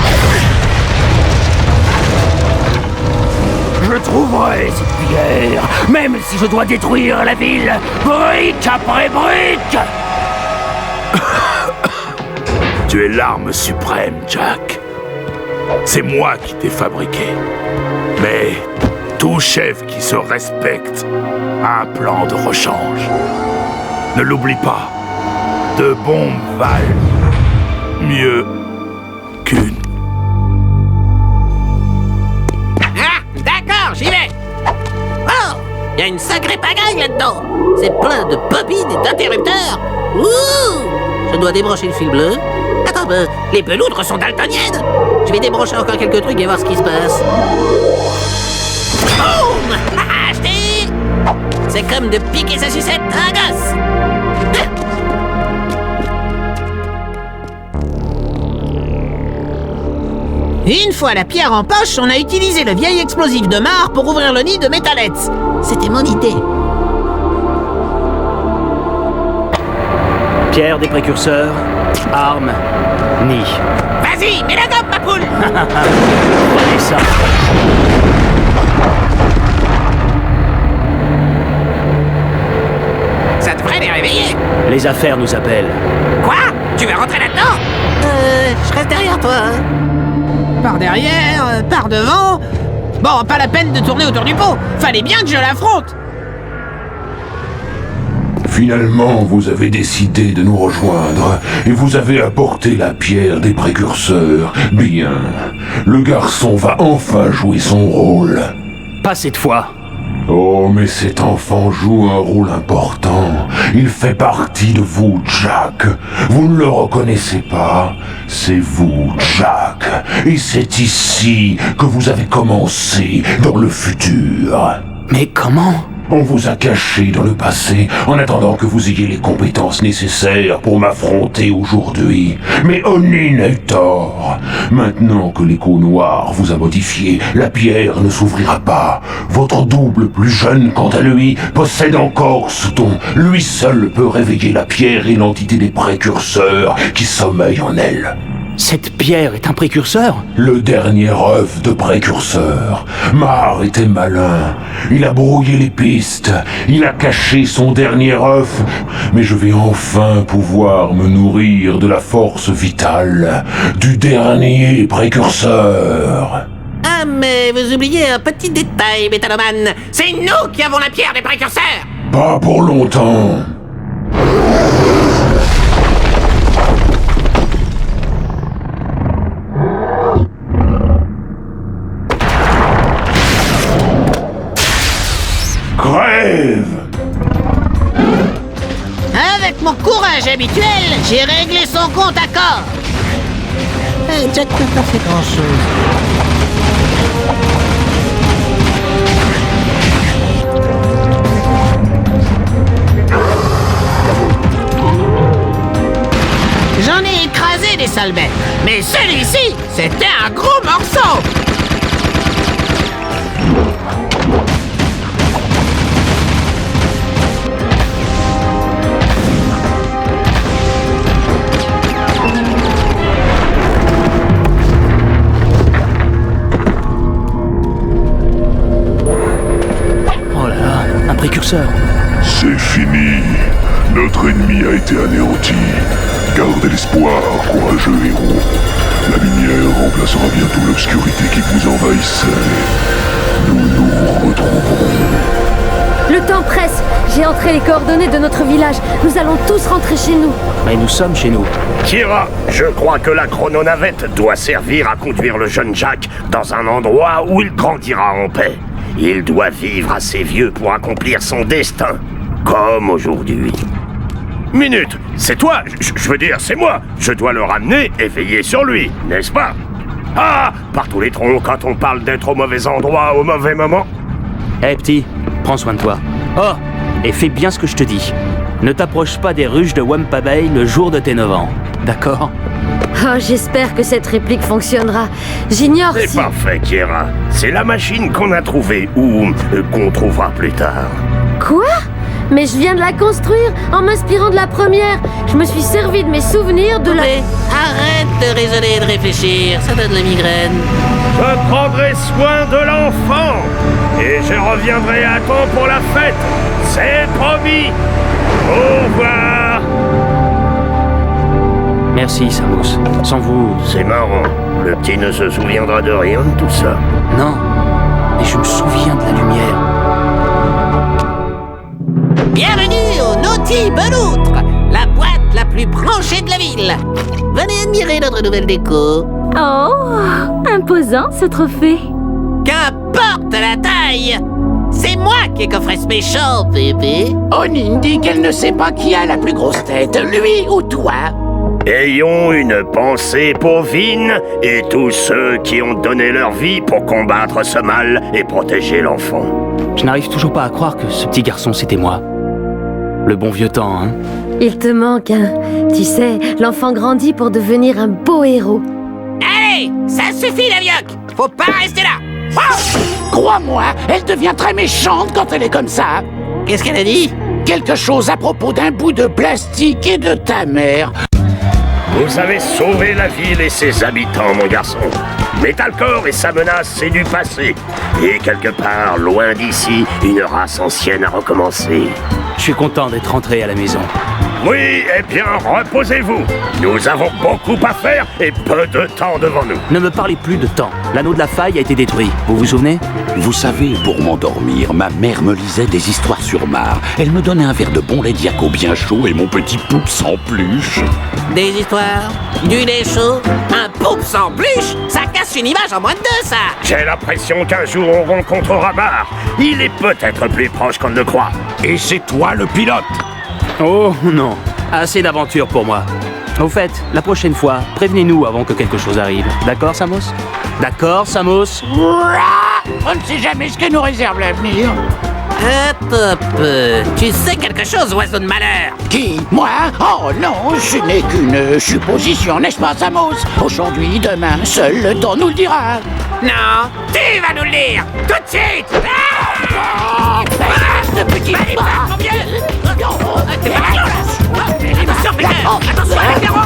Je trouverai cette pierre, même si je dois détruire la ville, brique après brique. Tu es l'arme suprême, Jack. C'est moi qui t'ai fabriqué. Mais tout chef qui se respecte a un plan de rechange. Ne l'oublie pas. Deux bombes valent mieux qu'une. Ah, d'accord, j'y vais. Oh, il y a une sacrée pagaille là-dedans. C'est plein de bobines et d'interrupteurs. Ouh, je dois débrancher le fil bleu. Attends, les peloudres sont daltoniennes. Je vais débrancher encore quelques trucs et voir ce qui se passe. Boum! Ah, acheté! C'est comme de piquer sa sucette à un gosse. Une fois la pierre en poche, on a utilisé le vieil explosif de Mar pour ouvrir le nid de Metalheads. C'était mon idée. Pierre des précurseurs, armes, nid. Vas-y, mets la gomme, ma poule. Prenez ça. Ça devrait les réveiller. Les affaires nous appellent. Quoi? Tu veux rentrer là-dedans? Je reste derrière toi. Par derrière, par devant. Bon, pas la peine de tourner autour du pot. Fallait bien que je l'affronte. Finalement, vous avez décidé de nous rejoindre et vous avez apporté la pierre des précurseurs. Bien, le garçon va enfin jouer son rôle. Pas cette fois. Oh, mais cet enfant joue un rôle important. Il fait partie de vous, Jack. Vous ne le reconnaissez pas? C'est vous, Jack. Et c'est ici que vous avez commencé dans le futur. Mais comment? On vous a caché dans le passé en attendant que vous ayez les compétences nécessaires pour m'affronter aujourd'hui. Mais Onin a eu tort. Maintenant que l'écho noir vous a modifié, la pierre ne s'ouvrira pas. Votre double, plus jeune quant à lui, possède encore ce don. Lui seul peut réveiller la pierre et l'entité des précurseurs qui sommeillent en elle. Cette pierre est un précurseur? Le dernier œuf de précurseur. Mar était malin. Il a brouillé les pistes. Il a caché son dernier œuf. Mais je vais enfin pouvoir me nourrir de la force vitale du dernier précurseur. Ah, mais vous oubliez un petit détail, Métalloman. C'est nous qui avons la pierre des précurseurs. Pas pour longtemps. Crève! Avec mon courage habituel, j'ai réglé son compte à corps. Jack n'a pas fait grand-chose. J'en ai écrasé des sales bêtes, mais celui-ci, c'était un gros morceau. Précurseur. C'est fini. Notre ennemi a été anéanti. Gardez l'espoir, courageux héros. La lumière remplacera bientôt l'obscurité qui vous envahissait. Nous nous retrouverons. Le temps presse. J'ai entré les coordonnées de notre village. Nous allons tous rentrer chez nous. Mais nous sommes chez nous. Kira, je crois que la chrononavette doit servir à conduire le jeune Jack dans un endroit où il grandira en paix. Il doit vivre assez vieux pour accomplir son destin, comme aujourd'hui. Minute, c'est toi, je veux dire, c'est moi. Je dois le ramener et veiller sur lui, n'est-ce pas? Ah, par tous les troncs, quand on parle d'être au mauvais endroit au mauvais moment. Hé petit, prends soin de toi. Oh, et fais bien ce que je te dis. Ne t'approche pas des ruches de Wampa Bay le jour de tes 9 ans, d'accord? Oh, j'espère que cette réplique fonctionnera. J'ignore si... C'est parfait, Kira. C'est la machine qu'on a trouvée ou qu'on trouvera plus tard. Quoi? Mais je viens de la construire en m'inspirant de la première. Je me suis servi de mes souvenirs de la... Arrête de raisonner et de réfléchir, ça donne la migraine. Je prendrai soin de l'enfant et je reviendrai à temps pour la fête. C'est promis. Au revoir. Merci, Samus. Sans vous... C'est marrant. Le petit ne se souviendra de rien de tout ça. Non. Mais je me souviens de la lumière. Bienvenue au Naughty Beloutre, la boîte la plus branchée de la ville. Venez admirer notre nouvelle déco. Oh, imposant ce trophée. Qu'importe la taille, c'est moi qui ai coffré ce méchant, bébé. Onin dit qu'elle ne sait pas qui a la plus grosse tête, lui ou toi. Ayons une pensée pour Vin et tous ceux qui ont donné leur vie pour combattre ce mal et protéger l'enfant. Je n'arrive toujours pas à croire que ce petit garçon c'était moi. Le bon vieux temps, hein. Il te manque, hein. Tu sais, l'enfant grandit pour devenir un beau héros. Allez, ça suffit la vioque. Faut pas rester là. Oh, crois-moi, elle devient très méchante quand elle est comme ça. Qu'est-ce qu'elle a dit? Quelque chose à propos d'un bout de plastique et de ta mère. Vous avez sauvé la ville et ses habitants, mon garçon. Metalcore et sa menace, c'est du passé. Et quelque part, loin d'ici, une race ancienne a recommencé. Je suis content d'être rentré à la maison. Oui, eh bien, reposez-vous. Nous avons beaucoup à faire et peu de temps devant nous. Ne me parlez plus de temps. L'anneau de la faille a été détruit. Vous vous souvenez? Vous savez, pour m'endormir, ma mère me lisait des histoires sur Mars. Elle me donnait un verre de bon lait Diaco bien chaud et mon petit poupe sans pluche. Des histoires, du lait chaud, un poupe sans pluche, ça casse une image en moins de deux, ça. J'ai l'impression qu'un jour on rencontrera Mar. Il est peut-être plus proche qu'on ne le croit. Et c'est toi le pilote. Oh non, assez d'aventures pour moi. Au fait, la prochaine fois, prévenez-nous avant que quelque chose arrive. D'accord, Samos? D'accord, Samos? On ne sait jamais ce que nous réserve l'avenir. Hop, tu sais quelque chose, oiseau de malheur? Qui? Moi? Oh non, ce n'est qu'une supposition, n'est-ce pas, Samos? Aujourd'hui, demain, seul le temps nous le dira. Non, tu vas nous le dire, tout de suite. Ce petit bras. Attention avec les ronds.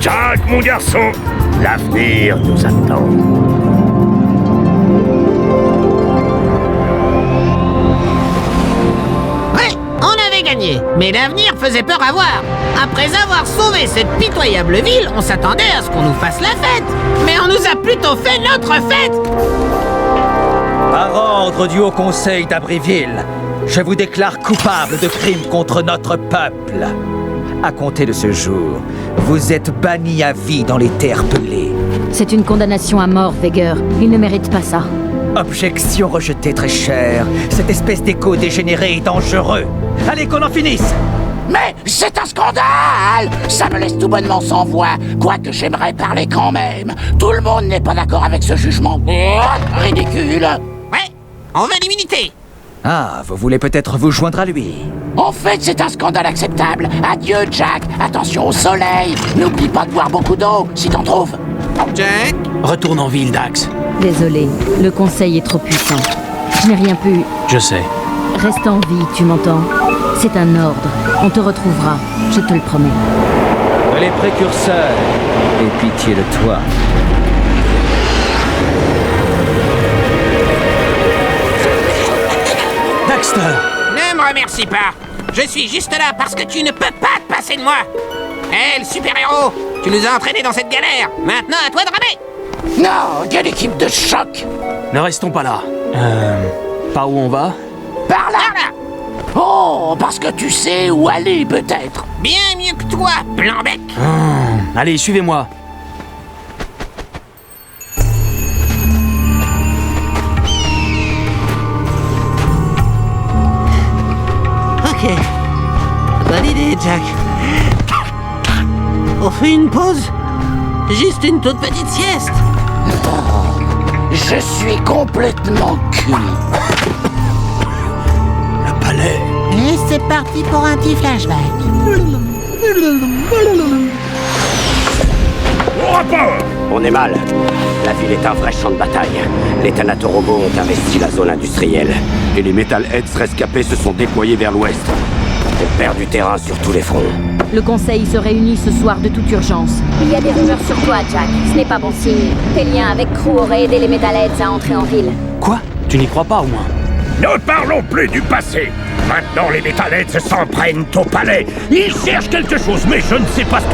Jack, mon garçon, l'avenir nous attend. Ouais, on avait gagné, mais l'avenir faisait peur à voir. Après avoir sauvé cette pitoyable ville, on s'attendait à ce qu'on nous fasse la fête. Mais on nous a plutôt fait notre fête. Par ordre du Haut Conseil d'Abbeville, je vous déclare coupable de crimes contre notre peuple. À compter de ce jour, vous êtes banni à vie dans les terres pelées. C'est une condamnation à mort, Veger. Il ne mérite pas ça. Objection rejetée, très chère. Cette espèce d'écho dégénéré est dangereux. Allez, qu'on en finisse! Mais c'est un scandale! Ça me laisse tout bonnement sans voix, quoique j'aimerais parler quand même. Tout le monde n'est pas d'accord avec ce jugement. Ridicule! Ouais, on veut l'immunité. Ah, vous voulez peut-être vous joindre à lui? En fait, c'est un scandale acceptable. Adieu, Jack. Attention au soleil. N'oublie pas de boire beaucoup d'eau, si t'en trouves. Jack? Retourne en ville, Dax. Désolé, le conseil est trop puissant. Je n'ai rien pu... Je sais. Reste en vie, tu m'entends? C'est un ordre. On te retrouvera, je te le promets. Les précurseurs, aie pitié de toi. Daxter! Ne me remercie pas. Je suis juste là parce que tu ne peux pas te passer de moi. Hé, le super-héros, tu nous as entraînés dans cette galère. Maintenant, à toi de ramer. Non, il y a l'équipe de choc. Ne restons pas là. Par où on va? Par là. Oh, parce que tu sais où aller, peut-être. Bien mieux que toi, Blanc-bec. Allez, suivez-moi. Ok. Bonne idée, Jack. On fait une pause? Juste une toute petite sieste. Je suis complètement cuit. Le palais. Et c'est parti pour un petit flashback. Au rapport! On est mal. La ville est un vrai champ de bataille. Les Thanatorobos ont investi la zone industrielle. Et les Metalheads rescapés se sont déployés vers l'ouest. On perd du terrain sur tous les fronts. Le conseil se réunit ce soir de toute urgence. Il y a des rumeurs sur toi, Jack. Ce n'est pas bon signe. Tes liens avec Crew auraient aidé les Metalheads à entrer en ville. Quoi? Tu n'y crois pas, au moins? Ne parlons plus du passé. Maintenant, les Metalheads s'en prennent au palais. Ils cherchent quelque chose, mais je ne sais pas ce que...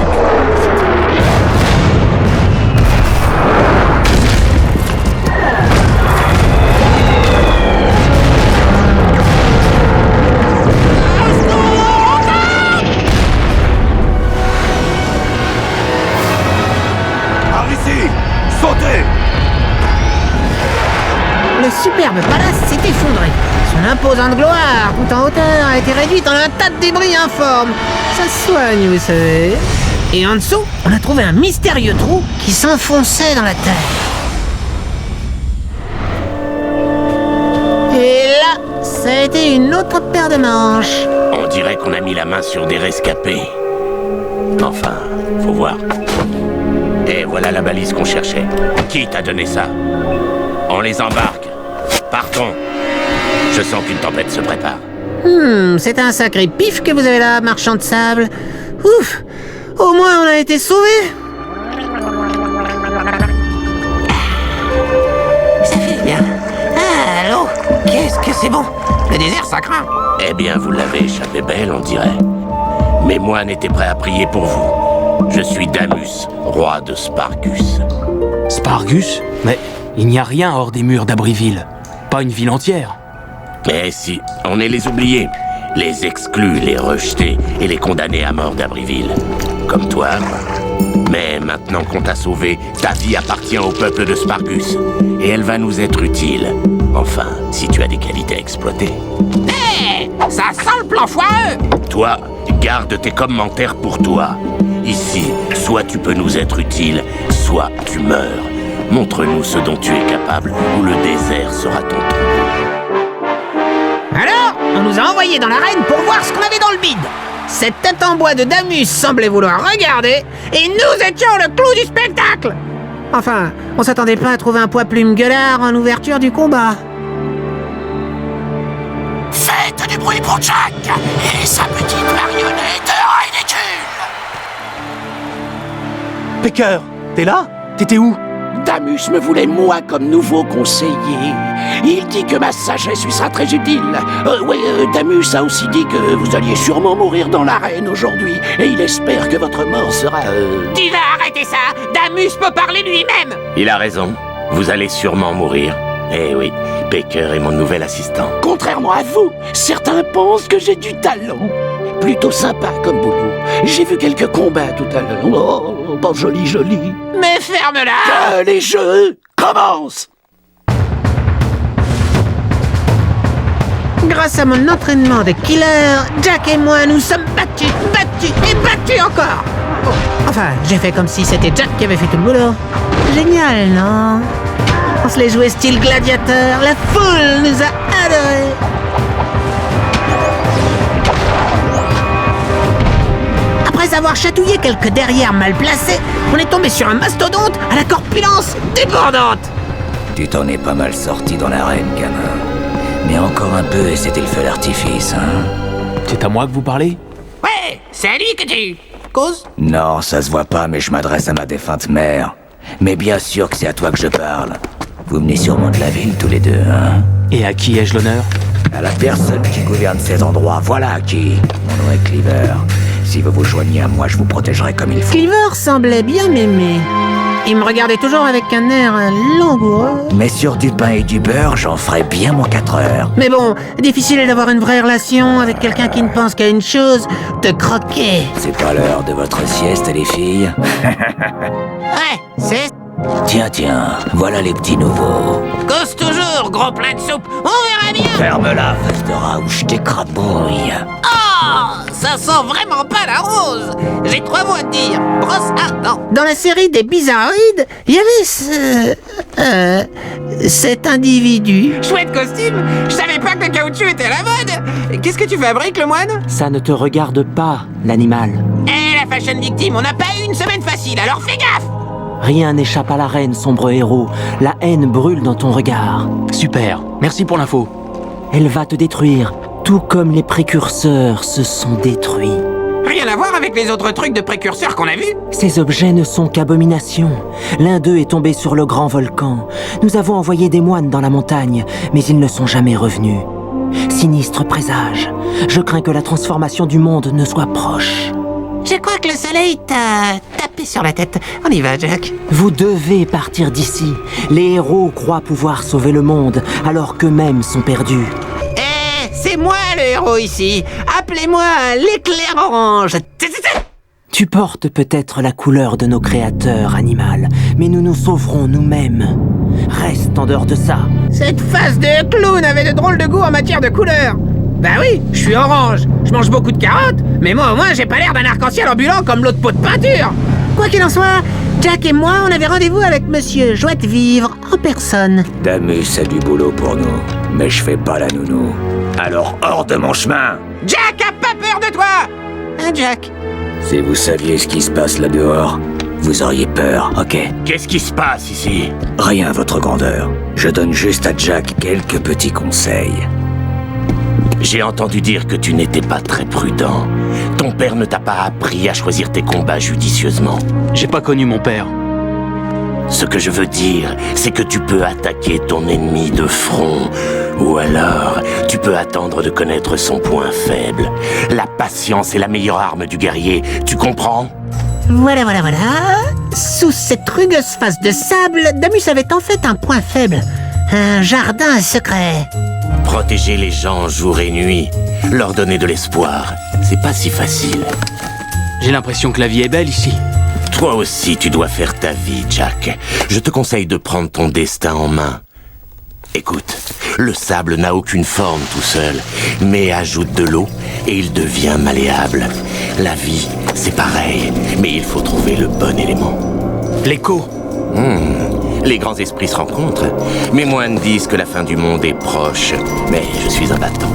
Le superbe palace s'est effondré. Son imposante gloire, tout en hauteur, a été réduite en un tas de débris informes. Ça se soigne, vous savez. Et en dessous, on a trouvé un mystérieux trou qui s'enfonçait dans la terre. Et là, ça a été une autre paire de manches. On dirait qu'on a mis la main sur des rescapés. Enfin, faut voir. Et voilà la balise qu'on cherchait. Qui t'a donné ça? On les embarque. Partons. Je sens qu'une tempête se prépare. C'est un sacré pif que vous avez là, marchand de sable. Ouf, au moins on a été sauvés. Ça fait bien. Ah, allô? Qu'est-ce que c'est bon? Le désert, ça craint. Eh bien, vous l'avez échappé belle, on dirait. Mes moines étaient prêts à prier pour vous. Je suis Damus, roi de Spargus. Spargus? Mais il n'y a rien hors des murs d'Abriville. Pas une ville entière. Mais si, on est les oubliés. Les exclus, les rejetés et les condamnés à mort d'Abriville. Comme toi. Mais maintenant qu'on t'a sauvé, ta vie appartient au peuple de Spargus. Et elle va nous être utile. Enfin, si tu as des qualités à exploiter. Hé, ça sent le plan foireux. Toi, garde tes commentaires pour toi. Ici, soit tu peux nous être utile, soit tu meurs. Montre-nous ce dont tu es capable, ou le désert sera ton tombeau. Alors, on nous a envoyés dans l'arène pour voir ce qu'on avait dans le bide. Cette tête en bois de Damus semblait vouloir regarder, et nous étions le clou du spectacle. Enfin, on s'attendait pas à trouver un poids plume gueulard en ouverture du combat. Faites du bruit pour Jack et sa petite marionnette ridicule. Pecker, t'es là? T'étais où? Damus me voulait moi comme nouveau conseiller. Il dit que ma sagesse lui sera très utile. Damus a aussi dit que vous alliez sûrement mourir dans l'arène aujourd'hui, et il espère que votre mort sera... Tu vas arrêter ça. Damus peut parler lui-même. Il a raison. Vous allez sûrement mourir. Eh oui, Pecker est mon nouvel assistant. Contrairement à vous, certains pensent que j'ai du talent. Plutôt sympa comme boulot. J'ai vu quelques combats tout à l'heure. Oh, pas joli, joli. Mais ferme-la. Que les jeux commencent. Grâce à mon entraînement de killer, Jack et moi nous sommes battus et battus encore. Oh, enfin, j'ai fait comme si c'était Jack qui avait fait tout le boulot. Génial, non? On se les jouait style gladiateur, la foule nous a adorés. Après avoir chatouillé quelques derrières mal placés, on est tombé sur un mastodonte à la corpulence débordante. Tu t'en es pas mal sorti dans l'arène, gamin. Mais encore un peu et c'était le feu d'artifice, hein? C'est à moi que vous parlez? Ouais, c'est à lui que tu causes. Non, ça se voit pas, mais je m'adresse à ma défunte mère. Mais bien sûr que c'est à toi que je parle. Vous venez sûrement de la ville tous les deux, hein? Et à qui ai-je l'honneur? À la personne qui gouverne ces endroits, voilà à qui. Mon nom est Cleaver. Si vous vous joignez à moi, je vous protégerai comme il faut. Cleaver semblait bien m'aimer. Il me regardait toujours avec un air langoureux. Mais sur du pain et du beurre, j'en ferai bien mon 4 heures. Mais bon, difficile d'avoir une vraie relation avec quelqu'un qui ne pense qu'à une chose, te croquer. C'est pas l'heure de votre sieste, les filles? Ouais, c'est... Tiens, voilà les petits nouveaux. Cause toujours, gros plein de soupe. On verra bien. Ferme-la, face de rat, ou je t'écrabouille. Oh, ça sent vraiment pas la rose. J'ai 3 mots à te dire. Brosse à dents. Dans la série des Bizarroïdes, il y avait cet individu. Chouette costume. Je savais pas que le caoutchouc était à la mode. Qu'est-ce que tu fabriques, le moine? Ça ne te regarde pas, l'animal. Eh, la fashion victime, on n'a pas eu une semaine facile, alors fais gaffe. Rien n'échappe à la reine, sombre héros. La haine brûle dans ton regard. Super, merci pour l'info. Elle va te détruire, tout comme les précurseurs se sont détruits. Rien à voir avec les autres trucs de précurseurs qu'on a vus. Ces objets ne sont qu'abominations. L'un d'eux est tombé sur le grand volcan. Nous avons envoyé des moines dans la montagne, mais ils ne sont jamais revenus. Sinistre présage. Je crains que la transformation du monde ne soit proche. Je crois que le soleil t'a tapé sur la tête. On y va, Jack. Vous devez partir d'ici. Les héros croient pouvoir sauver le monde, alors qu'eux-mêmes sont perdus. Eh, c'est moi le héros ici. Appelez-moi l'éclair orange. Tu portes peut-être la couleur de nos créateurs, animal, mais nous nous sauverons nous-mêmes. Reste en dehors de ça. Cette face de clown avait de drôles de goût en matière de couleur. Bah oui, je suis orange, je mange beaucoup de carottes, mais moi au moins j'ai pas l'air d'un arc-en-ciel ambulant comme l'autre pot de peinture. Quoi qu'il en soit, Jack et moi on avait rendez-vous avec monsieur Joie de Vivre en personne. Damus a du boulot pour nous, mais je fais pas la nounou. Alors hors de mon chemin! Jack a pas peur de toi. Hein, Jack? Si vous saviez ce qui se passe là dehors, vous auriez peur, ok? Qu'est-ce qui se passe ici? Rien, votre grandeur. Je donne juste à Jack quelques petits conseils. J'ai entendu dire que tu n'étais pas très prudent. Ton père ne t'a pas appris à choisir tes combats judicieusement. J'ai pas connu mon père. Ce que je veux dire, c'est que tu peux attaquer ton ennemi de front. Ou alors, tu peux attendre de connaître son point faible. La patience est la meilleure arme du guerrier, tu comprends? Voilà. Sous cette rugueuse face de sable, Damus avait en fait un point faible. Un jardin secret. Protéger les gens jour et nuit, leur donner de l'espoir, c'est pas si facile. J'ai l'impression que la vie est belle ici. Toi aussi, tu dois faire ta vie, Jack. Je te conseille de prendre ton destin en main. Écoute, le sable n'a aucune forme tout seul, mais ajoute de l'eau et il devient malléable. La vie, c'est pareil, mais il faut trouver le bon élément. L'écho. Les grands esprits se rencontrent. Mes moines disent que la fin du monde est proche, mais je suis un battant.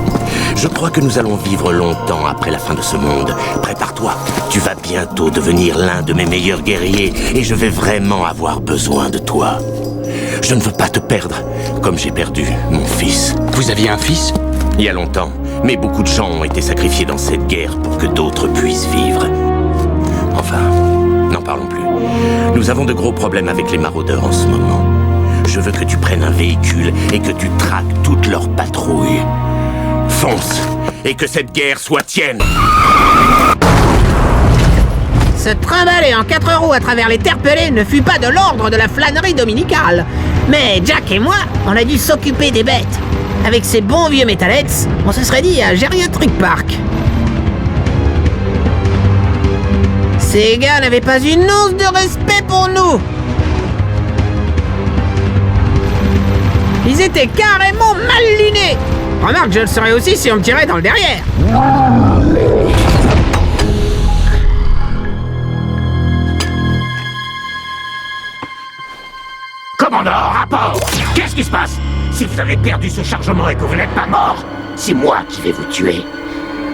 Je crois que nous allons vivre longtemps après la fin de ce monde. Prépare-toi, tu vas bientôt devenir l'un de mes meilleurs guerriers et je vais vraiment avoir besoin de toi. Je ne veux pas te perdre, comme j'ai perdu mon fils. Vous aviez un fils? Il y a longtemps, mais beaucoup de gens ont été sacrifiés dans cette guerre pour que d'autres puissent vivre. Enfin, n'en parlons plus. Nous avons de gros problèmes avec les maraudeurs en ce moment. Je veux que tu prennes un véhicule et que tu traques toutes leurs patrouilles. Fonce, et que cette guerre soit tienne. Se trimballer en 4 roues à travers les terres pelées ne fut pas de l'ordre de la flânerie dominicale. Mais Jack et moi, on a dû s'occuper des bêtes. Avec ces bons vieux Metalheads, on se serait dit à Geriatric Park. Ces gars n'avaient pas une once de respect pour nous. Ils étaient carrément mal lunés. Remarque, je le serais aussi si on me tirait dans le derrière. Commandant, rapport! Qu'est-ce qui se passe? Si vous avez perdu ce chargement et que vous n'êtes pas mort, c'est moi qui vais vous tuer.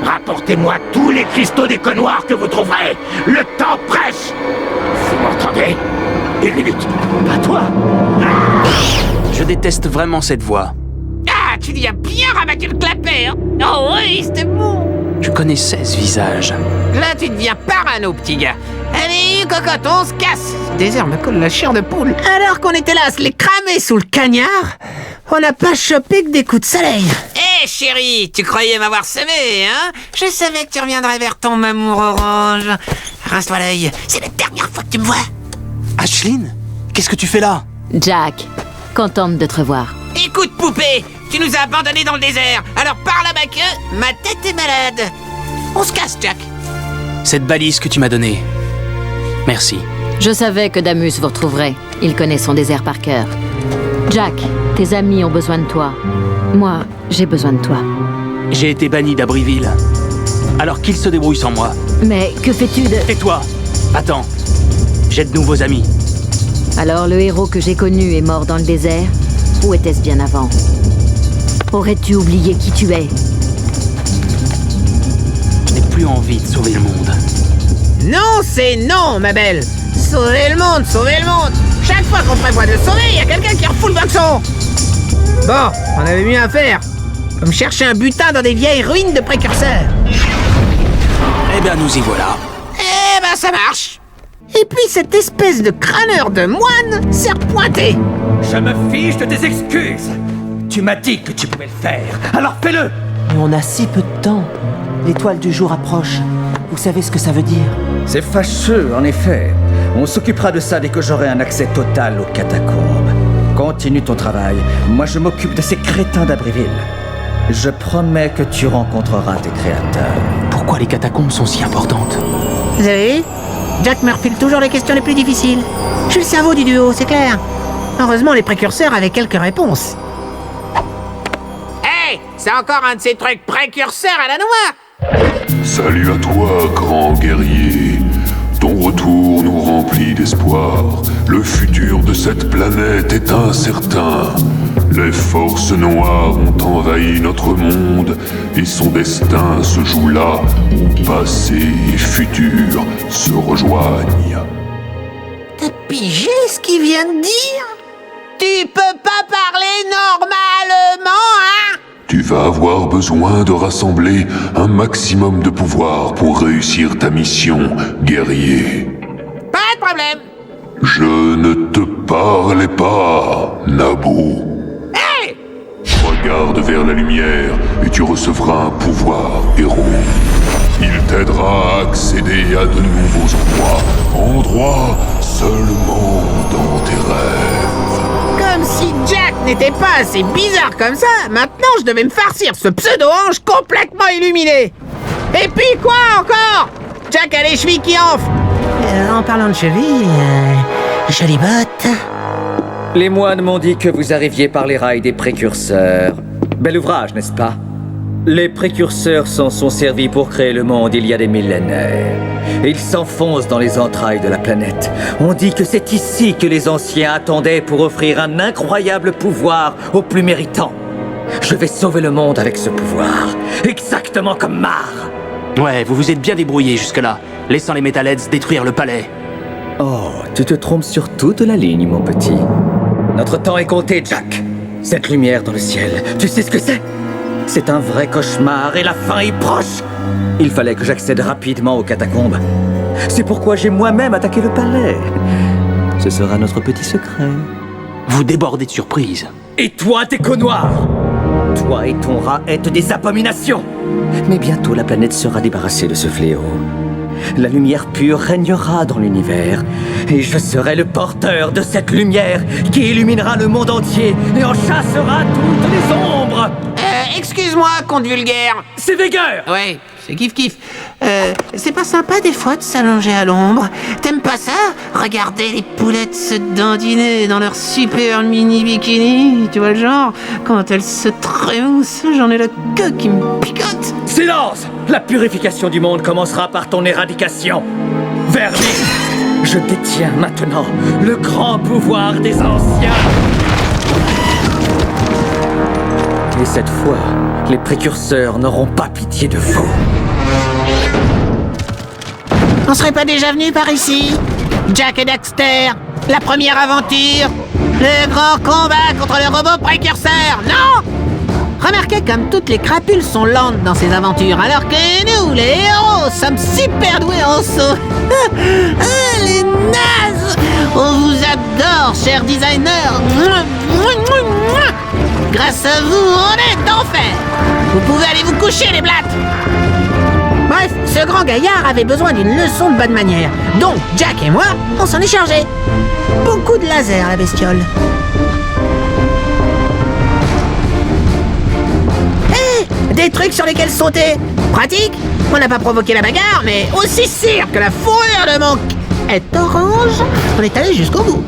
Rapportez-moi tous les cristaux des connoirs que vous trouverez. Le temps presse. Vous m'entendez? 1 minute. À toi. Je déteste vraiment cette voix. Ah, tu y as bien ramassé le clapet, hein? Oh oui, c'était bon. Je connaissais ce visage. Là, tu deviens parano, petit gars. Allez, cocotte, on se casse. Ce désert me colle la chair de poule. Alors qu'on était là à se les cramer sous le cagnard, on n'a pas chopé que des coups de soleil. Hé, chérie, tu croyais m'avoir semé, hein? Je savais que tu reviendrais vers ton amour orange. Rince-toi l'œil, c'est la dernière fois que tu me vois. Ashlyn, qu'est-ce que tu fais là? Jack, contente de te revoir. Écoute, poupée, tu nous as abandonnés dans le désert. Alors parle à ma queue, ma tête est malade. On se casse, Jack. Cette balise que tu m'as donnée. Merci. Je savais que Damus vous retrouverait. Il connaît son désert par cœur. Jack, tes amis ont besoin de toi. Moi, j'ai besoin de toi. J'ai été banni d'Abbeville. Alors qu'il se débrouille sans moi. Mais que fais-tu de... Tais-toi! Attends. J'ai de nouveaux amis. Alors le héros que j'ai connu est mort dans le désert? Où était-ce bien avant? Aurais-tu oublié qui tu es? Je n'ai plus envie de sauver le monde. Non, c'est non, ma belle. Sauver le monde, sauver le monde. Chaque fois qu'on prévoit de sauver, il y a quelqu'un qui refoule le boxon. Bon, on avait mieux à faire. Comme chercher un butin dans des vieilles ruines de précurseurs. Eh bien, nous y voilà. Eh ben, ça marche. Et puis cette espèce de crâneur de moine s'est repointé. Je me fiche de tes excuses. Tu m'as dit que tu pouvais le faire, alors fais-le. Mais on a si peu de temps. L'étoile du jour approche. Vous savez ce que ça veut dire? C'est fâcheux, en effet. On s'occupera de ça dès que j'aurai un accès total aux catacombes. Continue ton travail. Moi, je m'occupe de ces crétins d'Abbeville. Je promets que tu rencontreras tes créateurs. Pourquoi les catacombes sont si importantes? Vous avez Jack me refile toujours les questions les plus difficiles. Je suis le cerveau du duo, c'est clair. Heureusement, les précurseurs avaient quelques réponses. Hey, c'est encore un de ces trucs précurseurs à la noix. Salut à toi, grand guerrier. Ton retour nous remplit d'espoir. Le futur de cette planète est incertain. Les forces noires ont envahi notre monde et son destin se joue là où passé et futur se rejoignent. T'as pigé ce qu'il vient de dire? Tu peux pas parler normalement, hein? Tu vas avoir besoin de rassembler un maximum de pouvoir pour réussir ta mission, guerrier. Pas de problème. Je ne te parlais pas, Naboo. Hey! Regarde vers la lumière et tu recevras un pouvoir, héros. Il t'aidera à accéder à de nouveaux endroits seulement dans tes rêves. Comme si Jack n'était pas assez bizarre comme ça, maintenant je devais me farcir ce pseudo-ange complètement illuminé. Et puis quoi encore? Jack a les chevilles qui enflent. En parlant de chevilles, jolies bottes. Les moines m'ont dit que vous arriviez par les rails des précurseurs. Bel ouvrage, n'est-ce pas? Les précurseurs s'en sont servis pour créer le monde il y a des millénaires. Ils s'enfoncent dans les entrailles de la planète. On dit que c'est ici que les anciens attendaient pour offrir un incroyable pouvoir aux plus méritants. Je vais sauver le monde avec ce pouvoir, exactement comme Mar. Ouais, vous vous êtes bien débrouillés jusque-là, laissant les Metalheads détruire le palais. Oh, tu te trompes sur toute la ligne, mon petit. Notre temps est compté, Jack. Cette lumière dans le ciel, tu sais ce que c'est? C'est un vrai cauchemar et la fin est proche. Il fallait que j'accède rapidement aux catacombes. C'est pourquoi j'ai moi-même attaqué le palais. Ce sera notre petit secret. Vous débordez de surprises. Et toi, t'es noir. Toi et ton rat êtes des abominations. Mais bientôt la planète sera débarrassée de ce fléau. La lumière pure régnera dans l'univers. Et je serai le porteur de cette lumière qui illuminera le monde entier et en chassera toutes les ombres. Excuse-moi, conte vulgaire. C'est Vigueur. Ouais, c'est kiff-kiff. C'est pas sympa des fois de s'allonger à l'ombre. T'aimes pas ça? Regardez les poulettes se dandiner dans leur super mini bikini. Tu vois le genre? Quand elles se trémoussent, j'en ai la queue qui me picote. Silence! La purification du monde commencera par ton éradication. Vermine, je détiens maintenant le grand pouvoir des anciens. Et cette fois, les précurseurs n'auront pas pitié de vous. On serait pas déjà venu par ici? Jack et Daxter, la première aventure, le grand combat contre le robot précurseur, non? Remarquez comme toutes les crapules sont lentes dans ces aventures, alors que nous, les héros, sommes super doués en saut. Ah, les nazes! On vous adore, chers designers. Grâce à vous, on est d'enfer. Vous pouvez aller vous coucher, les blattes. Bref, ce grand gaillard avait besoin d'une leçon de bonne manière. Donc, Jack et moi, on s'en est chargé. Beaucoup de laser, la bestiole. Hé, des trucs sur lesquels sauter. Pratique. On n'a pas provoqué la bagarre, mais aussi sûr que la fourrure de mon est orange, on est allé jusqu'au bout.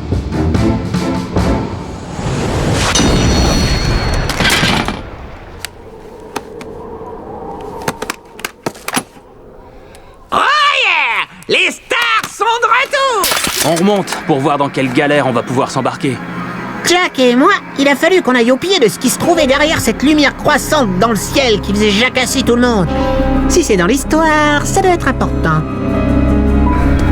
Les stars sont de retour! On remonte pour voir dans quelle galère on va pouvoir s'embarquer. Jack et moi, il a fallu qu'on aille au pied de ce qui se trouvait derrière cette lumière croissante dans le ciel qui faisait jacasser tout le monde. Si c'est dans l'histoire, ça doit être important.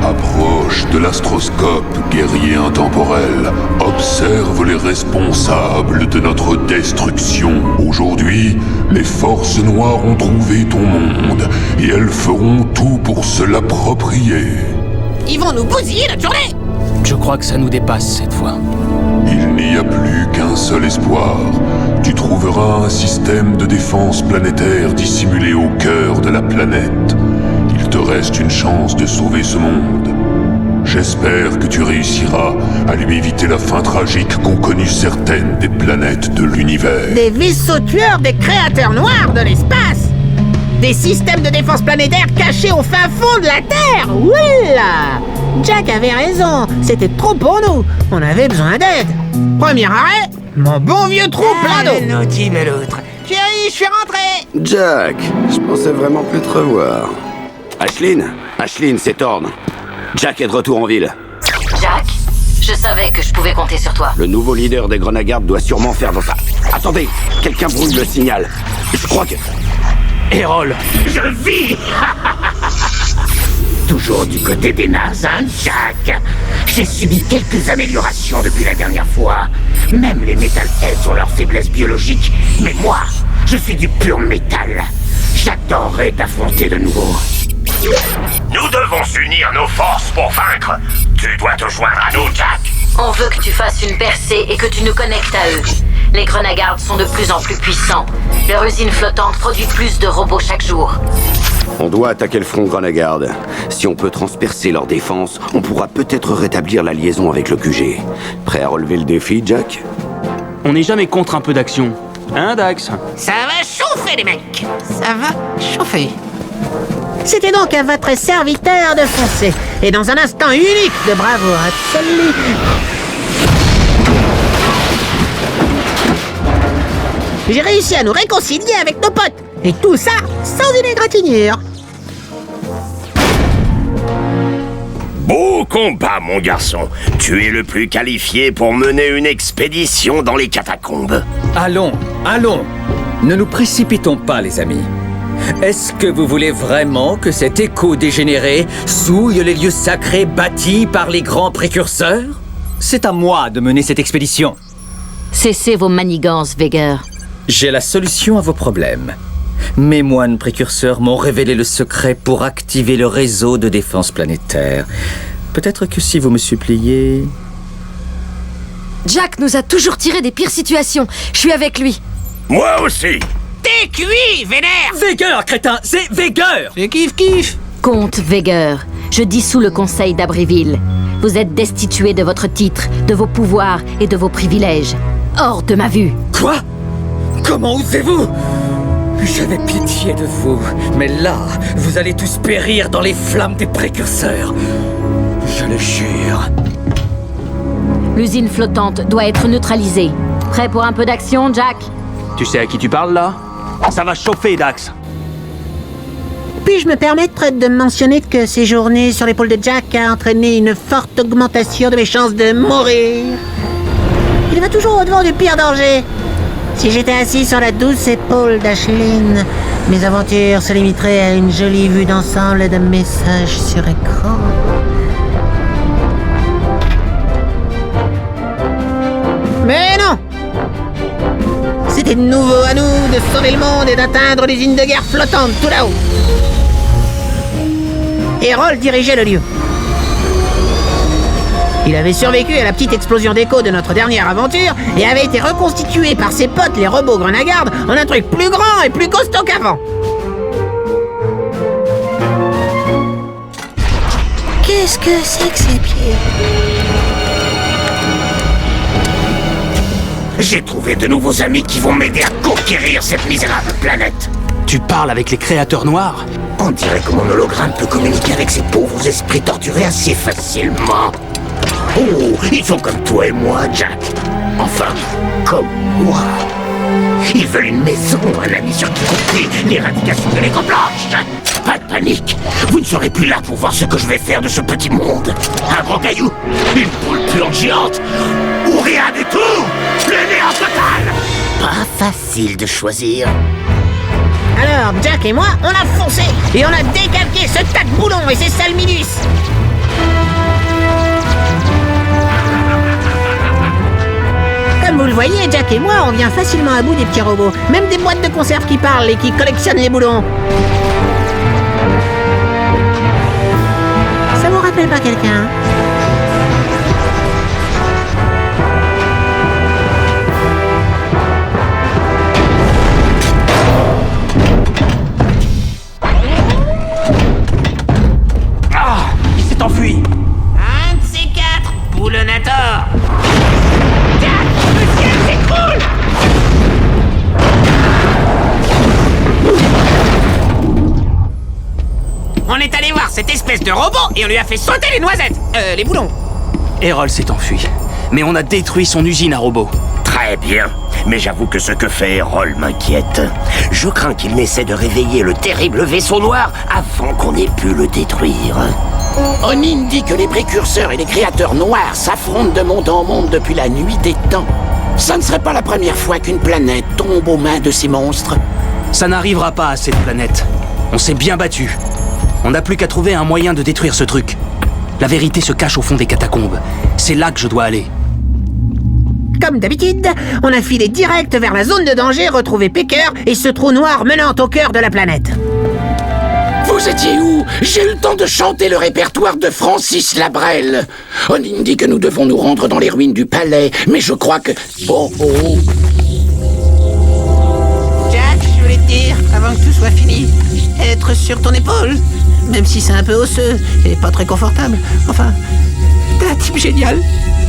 Approche de l'astroscope, guerrier intemporel. Observe les responsables de notre destruction. Aujourd'hui, les forces noires ont trouvé ton monde et elles feront tout pour se l'approprier. Ils vont nous bousiller notre journée! Je crois que ça nous dépasse cette fois. Il n'y a plus qu'un seul espoir. Tu trouveras un système de défense planétaire dissimulé au cœur de la planète. Il te reste une chance de sauver ce monde. J'espère que tu réussiras à lui éviter la fin tragique qu'ont connue certaines des planètes de l'univers. Des vaisseaux tueurs des créateurs noirs de l'espace! Des systèmes de défense planétaire cachés au fin fond de la Terre! Oula! Jack avait raison, c'était trop pour nous. On avait besoin d'aide. Premier arrêt, mon bon vieux trou plein d'eau. Naughty bel autre. Chérie, je suis rentré. Jack, je pensais vraiment plus te revoir. Ashlyn, c'est Thorn. Jack est de retour en ville. Jack, je savais que je pouvais compter sur toi. Le nouveau leader des Grenagades doit sûrement faire dans ça. Attendez, quelqu'un brouille le signal. Je crois que... Errol. Je vis. Toujours du côté des nazes, hein, Jack? J'ai subi quelques améliorations depuis la dernière fois. Même les Metalheads ont leurs faiblesses biologiques, mais moi, je suis du pur métal. J'adorerais t'affronter de nouveau. Nous devons unir nos forces pour vaincre. Tu dois te joindre à nous, Jack. On veut que tu fasses une percée et que tu nous connectes à eux. Les Grenagard sont de plus en plus puissants. Leur usine flottante produit plus de robots chaque jour. On doit attaquer le front Grenagard. Si on peut transpercer leur défense, on pourra peut-être rétablir la liaison avec le QG. Prêt à relever le défi, Jack? On n'est jamais contre un peu d'action. Hein, Dax? Ça va chauffer, les mecs. Ça va chauffer. C'était donc à votre serviteur de foncer. Et dans un instant unique de bravoure absolue... J'ai réussi à nous réconcilier avec nos potes. Et tout ça sans une égratignure. Beau combat, mon garçon. Tu es le plus qualifié pour mener une expédition dans les catacombes. Allons, allons. Ne nous précipitons pas, les amis. Est-ce que vous voulez vraiment que cet écho dégénéré souille les lieux sacrés bâtis par les grands précurseurs? C'est à moi de mener cette expédition. Cessez vos manigances, Veigar. J'ai la solution à vos problèmes. Mes moines précurseurs m'ont révélé le secret pour activer le réseau de défense planétaire. Peut-être que si vous me suppliez... Jack nous a toujours tiré des pires situations. Je suis avec lui. Moi aussi. T'es cuit, vénère. Veigar, crétin, c'est Veigar. C'est kiff-kiff. Comte Veigar, je dissous le conseil d'Abbréville. Vous êtes destitué de votre titre, de vos pouvoirs et de vos privilèges. Hors de ma vue. Quoi? Comment osez-vous? J'avais pitié de vous, mais là, vous allez tous périr dans les flammes des précurseurs. Je le jure. L'usine flottante doit être neutralisée. Prêt pour un peu d'action, Jack? Tu sais à qui tu parles, là? Ça va chauffer, Dax. Puis-je me permettre de mentionner que ces journées sur l'épaule de Jack a entraîné une forte augmentation de mes chances de mourir? Il va toujours au-devant du pire danger. Si j'étais assis sur la douce épaule d'Ashlyn, mes aventures se limiteraient à une jolie vue d'ensemble de messages sur écran. Mais non! C'était de nouveau à nous de sauver le monde et d'atteindre l'usine de guerre flottante tout là-haut. Errol dirigeait le lieu. Il avait survécu à la petite explosion d'écho de notre dernière aventure et avait été reconstitué par ses potes les robots Grenagard en un truc plus grand et plus costaud qu'avant. Qu'est-ce que c'est que ces pieds? J'ai trouvé de nouveaux amis qui vont m'aider à conquérir cette misérable planète. Tu parles avec les créateurs noirs? On dirait que mon hologramme peut communiquer avec ces pauvres esprits torturés assez facilement. Oh, ils sont comme toi et moi, Jack. Enfin, comme moi. Ils veulent une maison, un ami sur qui compter, l'éradication de l'éco-blanche. Pas de panique. Vous ne serez plus là pour voir ce que je vais faire de ce petit monde. Un gros caillou, une poule puante géante, ou rien du tout. Le néant total. Pas facile de choisir. Alors, Jack et moi, on a foncé et on a décalqué ce tas de boulons et ces sales milices. Comme vous le voyez, Jack et moi, on vient facilement à bout des petits robots. Même des boîtes de conserve qui parlent et qui collectionnent les boulons. Ça vous rappelle pas quelqu'un? Ah! Il s'est enfui! Un de ces quatre, Boulonator! Jack, le ciel s'écroule! On est allé voir cette espèce de robot et on lui a fait sauter les noisettes! Les boulons! Errol s'est enfui. Mais on a détruit son usine à robots. Très bien. Mais j'avoue que ce que fait Errol m'inquiète. Je crains qu'il n'essaie de réveiller le terrible vaisseau noir avant qu'on ait pu le détruire. Onin dit que les précurseurs et les créateurs noirs s'affrontent de monde en monde depuis la nuit des temps. Ça ne serait pas la première fois qu'une planète tombe aux mains de ces monstres. Ça n'arrivera pas à cette planète. On s'est bien battu. On n'a plus qu'à trouver un moyen de détruire ce truc. La vérité se cache au fond des catacombes. C'est là que je dois aller. Comme d'habitude, on a filé direct vers la zone de danger, retrouvé Pecker et ce trou noir menant au cœur de la planète. Vous étiez où? J'ai eu le temps de chanter le répertoire de Francis Labrelle. Onin dit que nous devons nous rendre dans les ruines du palais, mais je crois que... Oh. Jack, je voulais te dire, avant que tout soit fini, être sur ton épaule, même si c'est un peu osseux et pas très confortable. Enfin, t'es un type génial.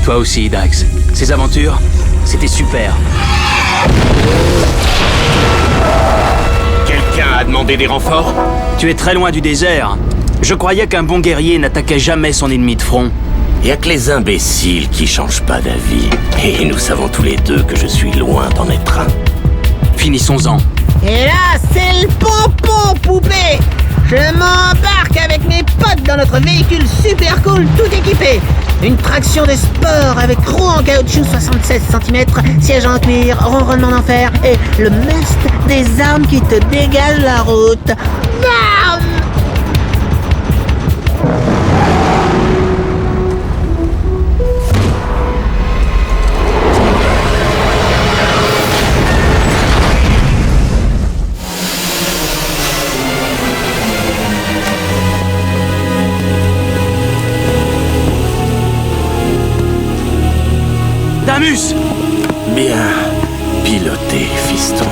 Toi aussi, Dax. Ces aventures, c'était super. Quelqu'un a demandé des renforts? Tu es très loin du désert. Je croyais qu'un bon guerrier n'attaquait jamais son ennemi de front. Y a que les imbéciles qui changent pas d'avis. Et nous savons tous les deux que je suis loin d'en être un. Finissons-en. Et là, c'est le pompon, poupée. Je m'embarque avec mes potes dans notre véhicule super cool, tout équipé. Une traction de sport avec roue en caoutchouc 76 cm, siège en cuir, ronronnement d'enfer et le must des armes qui te dégagent la route. Bam! Damus! Bien piloté, fiston.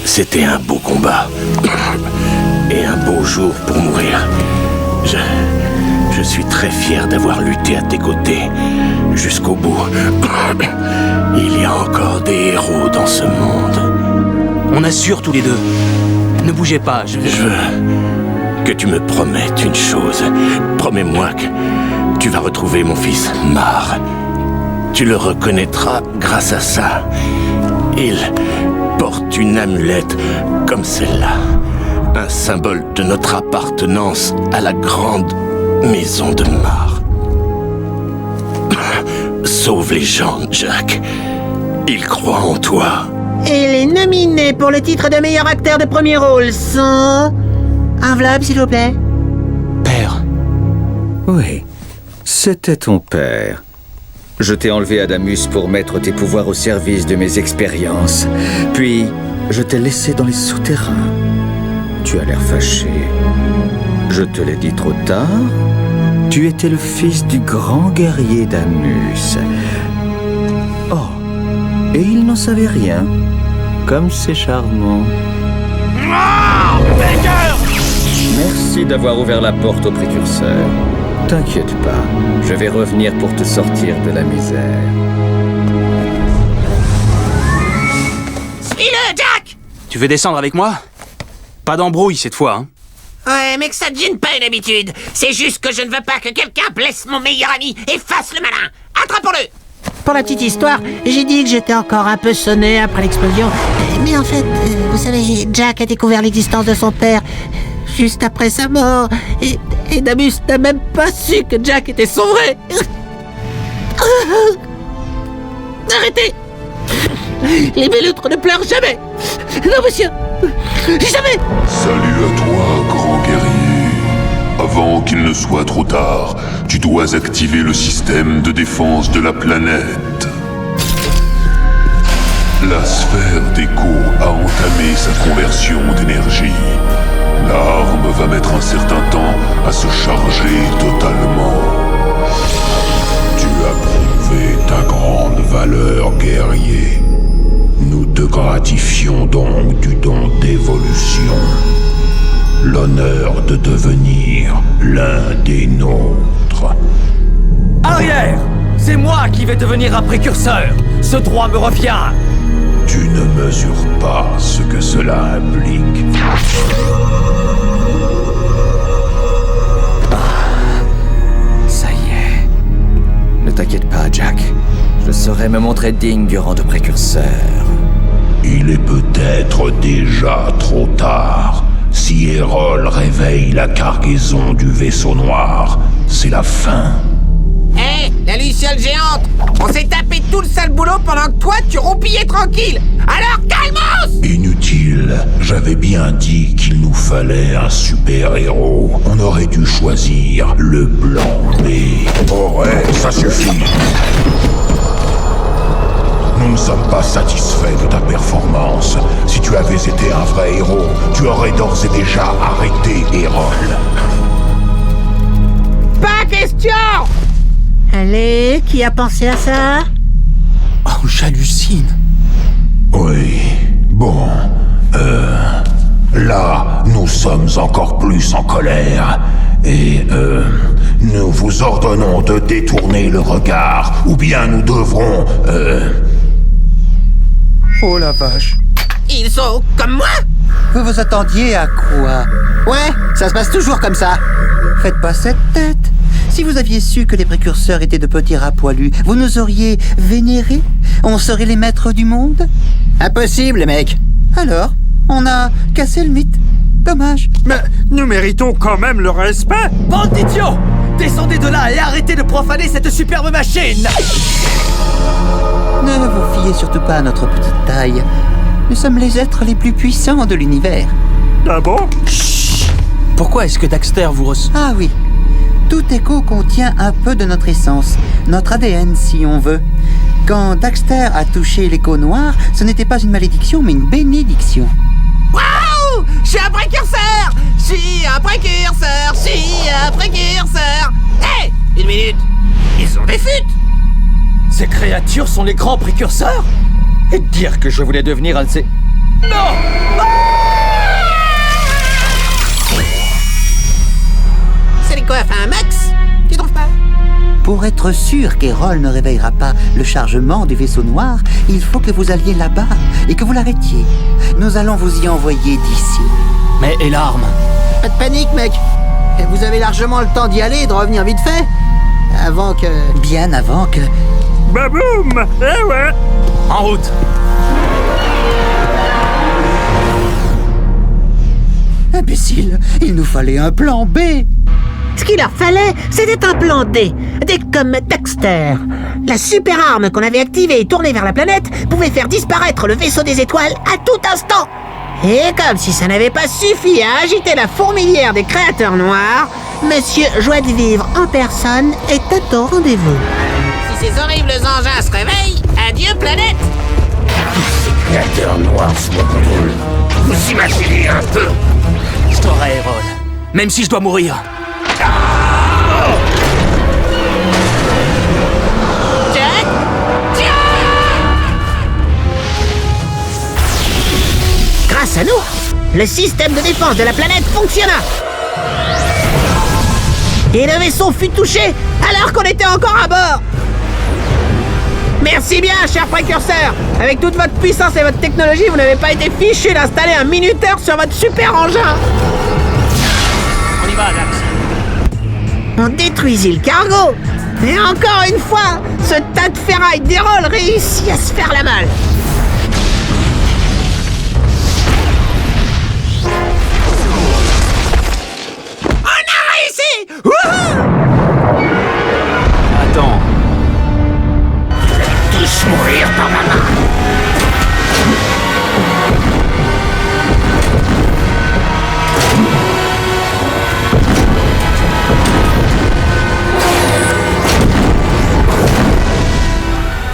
C'était un beau combat. Et un beau jour pour mourir. Je suis très fier d'avoir lutté à tes côtés. Jusqu'au bout. Il y a encore des héros dans ce monde. On assure tous les deux. Ne bougez pas, je veux que tu me promettes une chose. Promets-moi que tu vas retrouver mon fils Mar. Tu le reconnaîtras grâce à ça. Il porte une amulette comme celle-là. Un symbole de notre appartenance à la grande maison de Mar. Sauve les gens, Jack. Ils croient en toi. Et les nominés pour le titre de meilleur acteur de premier rôle sont... Enveloppe, s'il vous plaît. Père. Oui, c'était ton père. Je t'ai enlevé Adamus pour mettre tes pouvoirs au service de mes expériences. Puis, je t'ai laissé dans les souterrains. Tu as l'air fâché. Je te l'ai dit trop tard. Tu étais le fils du grand guerrier Damus. Oh, et il n'en savait rien. Comme c'est charmant. Merci d'avoir ouvert la porte au précurseur. T'inquiète pas, je vais revenir pour te sortir de la misère. Suis-le, Jack! Tu veux descendre avec moi? Pas d'embrouille cette fois, hein? Ouais, mais que ça devienne pas une habitude. C'est juste que je ne veux pas que quelqu'un blesse mon meilleur ami et fasse le malin. Attrapons-le! Pour la petite histoire, j'ai dit que j'étais encore un peu sonné après l'explosion. Mais en fait, vous savez, Jack a découvert l'existence de son père juste après sa mort. Et Damus n'a même pas su que Jack était son vrai. Arrêtez! Les belloutres ne pleurent jamais. Non, monsieur. Jamais. Salut à toi, grand guerrier. Avant qu'il ne soit trop tard, tu dois activer le système de défense de la planète. La sphère d'écho a entamé sa conversion d'énergie. L'arme va mettre un certain temps à se charger totalement. Tu as prouvé ta grande valeur, guerrier. Nous te gratifions donc du don d'évolution. L'honneur de devenir l'un des nôtres. Arrière! C'est moi qui vais devenir un précurseur! Ce droit me revient! Tu ne mesures pas ce que cela implique. Ça y est. Ne t'inquiète pas, Jack. Je saurai me montrer digne du rang de précurseur. Il est peut-être déjà trop tard. Si Hérol réveille la cargaison du vaisseau noir, c'est la fin. Hé, la luciole géante! On s'est tapé tout le sale boulot pendant que toi, tu roupillais tranquille! Alors, calmos! Inutile. J'avais bien dit qu'il nous fallait un super-héros. On aurait dû choisir le plan B. Oh ouais, ça suffit. Nous ne sommes pas satisfaits de ta performance. Si tu avais été un vrai héros, tu aurais d'ores et déjà arrêté Hérol. Pas question! Allez, qui a pensé à ça? Oh, j'hallucine. Oui, bon, là, nous sommes encore plus en colère. Et, nous vous ordonnons de détourner le regard, ou bien nous devrons, Oh la vache. Ils sont comme moi? Vous vous attendiez à quoi? Ouais, ça se passe toujours comme ça. Faites pas cette tête. Si vous aviez su que les précurseurs étaient de petits rats poilus, vous nous auriez vénérés? On serait les maîtres du monde? Impossible, mec. Alors, on a cassé le mythe. Dommage. Mais nous méritons quand même le respect. Bande d'idiots! Descendez de là et arrêtez de profaner cette superbe machine! Ne vous fiez surtout pas à notre petite taille. Nous sommes les êtres les plus puissants de l'univers. Ah bon? Chut! Pourquoi est-ce que Daxter vous Ah oui. Tout écho contient un peu de notre essence, notre ADN si on veut. Quand Daxter a touché l'écho noir, ce n'était pas une malédiction mais une bénédiction. Waouh! Je suis un précurseur! Je suis un précurseur! Je suis un précurseur! Hé! Une minute! Ils ont des fuites! Ces créatures sont les grands précurseurs? Et dire que je voulais devenir un de ces... Non! C'est les coiffes à un max? Tu trouves pas? Pour être sûr qu'Hérol ne réveillera pas le chargement du vaisseau noir, il faut que vous alliez là-bas et que vous l'arrêtiez. Nous allons vous y envoyer d'ici. Mais et l'arme? Pas de panique, mec. Vous avez largement le temps d'y aller et de revenir vite fait. Avant que... Bien avant que... Baboum! Eh ouais! En route! Imbécile, il nous fallait un plan B. Ce qu'il leur fallait, c'était un plan D. D comme Daxter. La super arme qu'on avait activée et tournée vers la planète pouvait faire disparaître le vaisseau des étoiles à tout instant. Et comme si ça n'avait pas suffi à agiter la fourmilière des créateurs noirs, Monsieur Joie de Vivre en personne était au rendez-vous. Si ces horribles engins se réveillent, adieu planète! Ces créateurs noirs sous mon contrôle. Vous imaginez un peu? Je t'aurai, Hérol. Même si je dois mourir. Jack! Jack! Grâce à nous, le système de défense de la planète fonctionna. Et le vaisseau fut touché alors qu'on était encore à bord. Merci bien, cher précurseur. Avec toute votre puissance et votre technologie, vous n'avez pas été fichu d'installer un minuteur sur votre super engin. On y va, Dax. On détruisit le cargo. Et encore une fois, ce tas de ferraille d'Hérol réussit à se faire la malle. On a réussi! Wouhou! Attends. Tous mourir par ma main.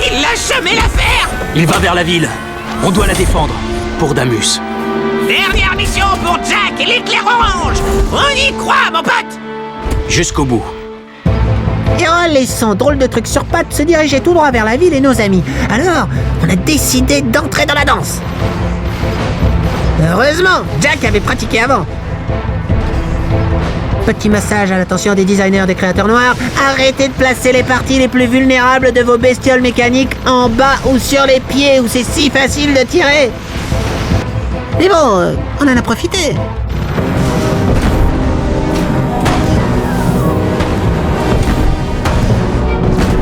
Il lâche jamais l'affaire! Il va vers la ville. On doit la défendre. Pour Damus. Dernière mission pour Jack et l'éclair orange! On y croit, mon pote! Jusqu'au bout. Hérol et son drôle de truc sur pattes se dirigeaient tout droit vers la ville et nos amis. Alors, on a décidé d'entrer dans la danse. Heureusement, Jack avait pratiqué avant. Petit massage à l'attention des designers des créateurs noirs. Arrêtez de placer les parties les plus vulnérables de vos bestioles mécaniques en bas ou sur les pieds où c'est si facile de tirer. Mais bon, on en a profité.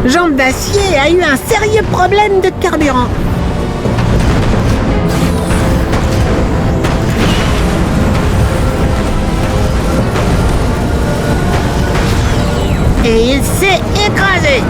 Jambe d'acier a eu un sérieux problème de carburant. Et il s'est écrasé.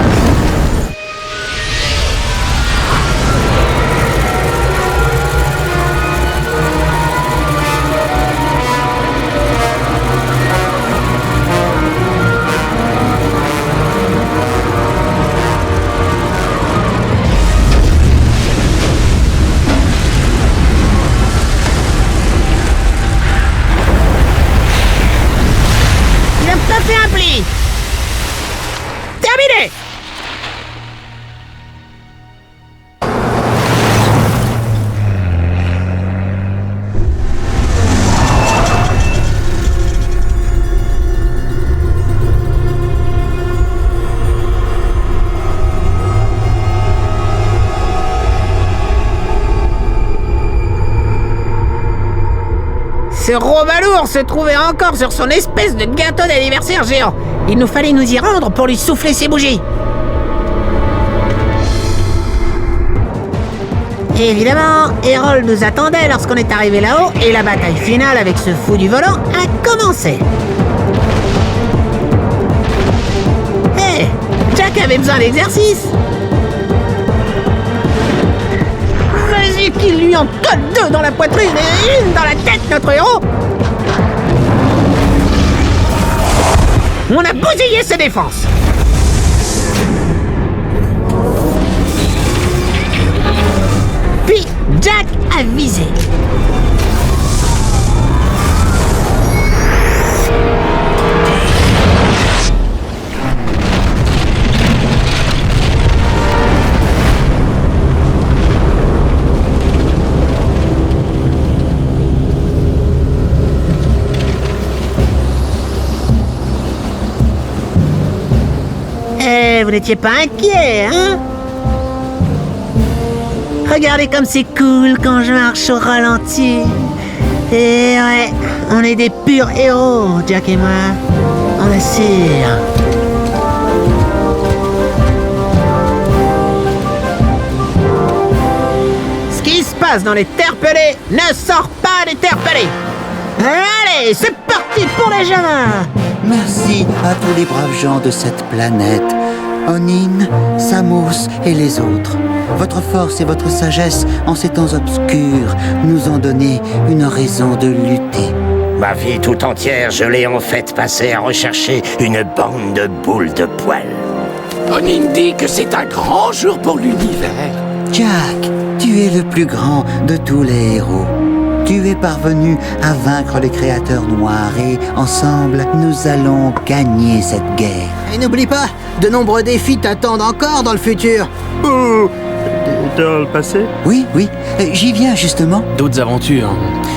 fait un pli. Terminé. Ce Robalour se trouvait encore sur son espèce de gâteau d'anniversaire géant. Il nous fallait nous y rendre pour lui souffler ses bougies. Évidemment, Hérold nous attendait lorsqu'on est arrivé là-haut et la bataille finale avec ce fou du volant a commencé. Hé, Jack avait besoin d'exercice. Vas-y qu'il lui en colle 2 dans la poitrine et 1 dans la tête, notre héros. On a bousillé ses défenses. Puis Jack a visé. Vous n'étiez pas inquiet, hein? Regardez comme c'est cool quand je marche au ralenti. Et ouais, on est des purs héros, Jack et moi. On l'assure. Ce qui se passe dans les terres pelées ne sort pas des terres pelées. Allez, c'est parti pour les gamins. Merci à tous les braves gens de cette planète. Onin, Samos et les autres. Votre force et votre sagesse en ces temps obscurs nous ont donné une raison de lutter. Ma vie tout entière, je l'ai en fait passée à rechercher une bande de boules de poil. Onin dit que c'est un grand jour pour l'univers. Jack, tu es le plus grand de tous les héros. Tu es parvenu à vaincre les créateurs noirs et, ensemble, nous allons gagner cette guerre. Et n'oublie pas, de nombreux défis t'attendent encore dans le futur. Dans le passé? Oui, j'y viens justement. D'autres aventures.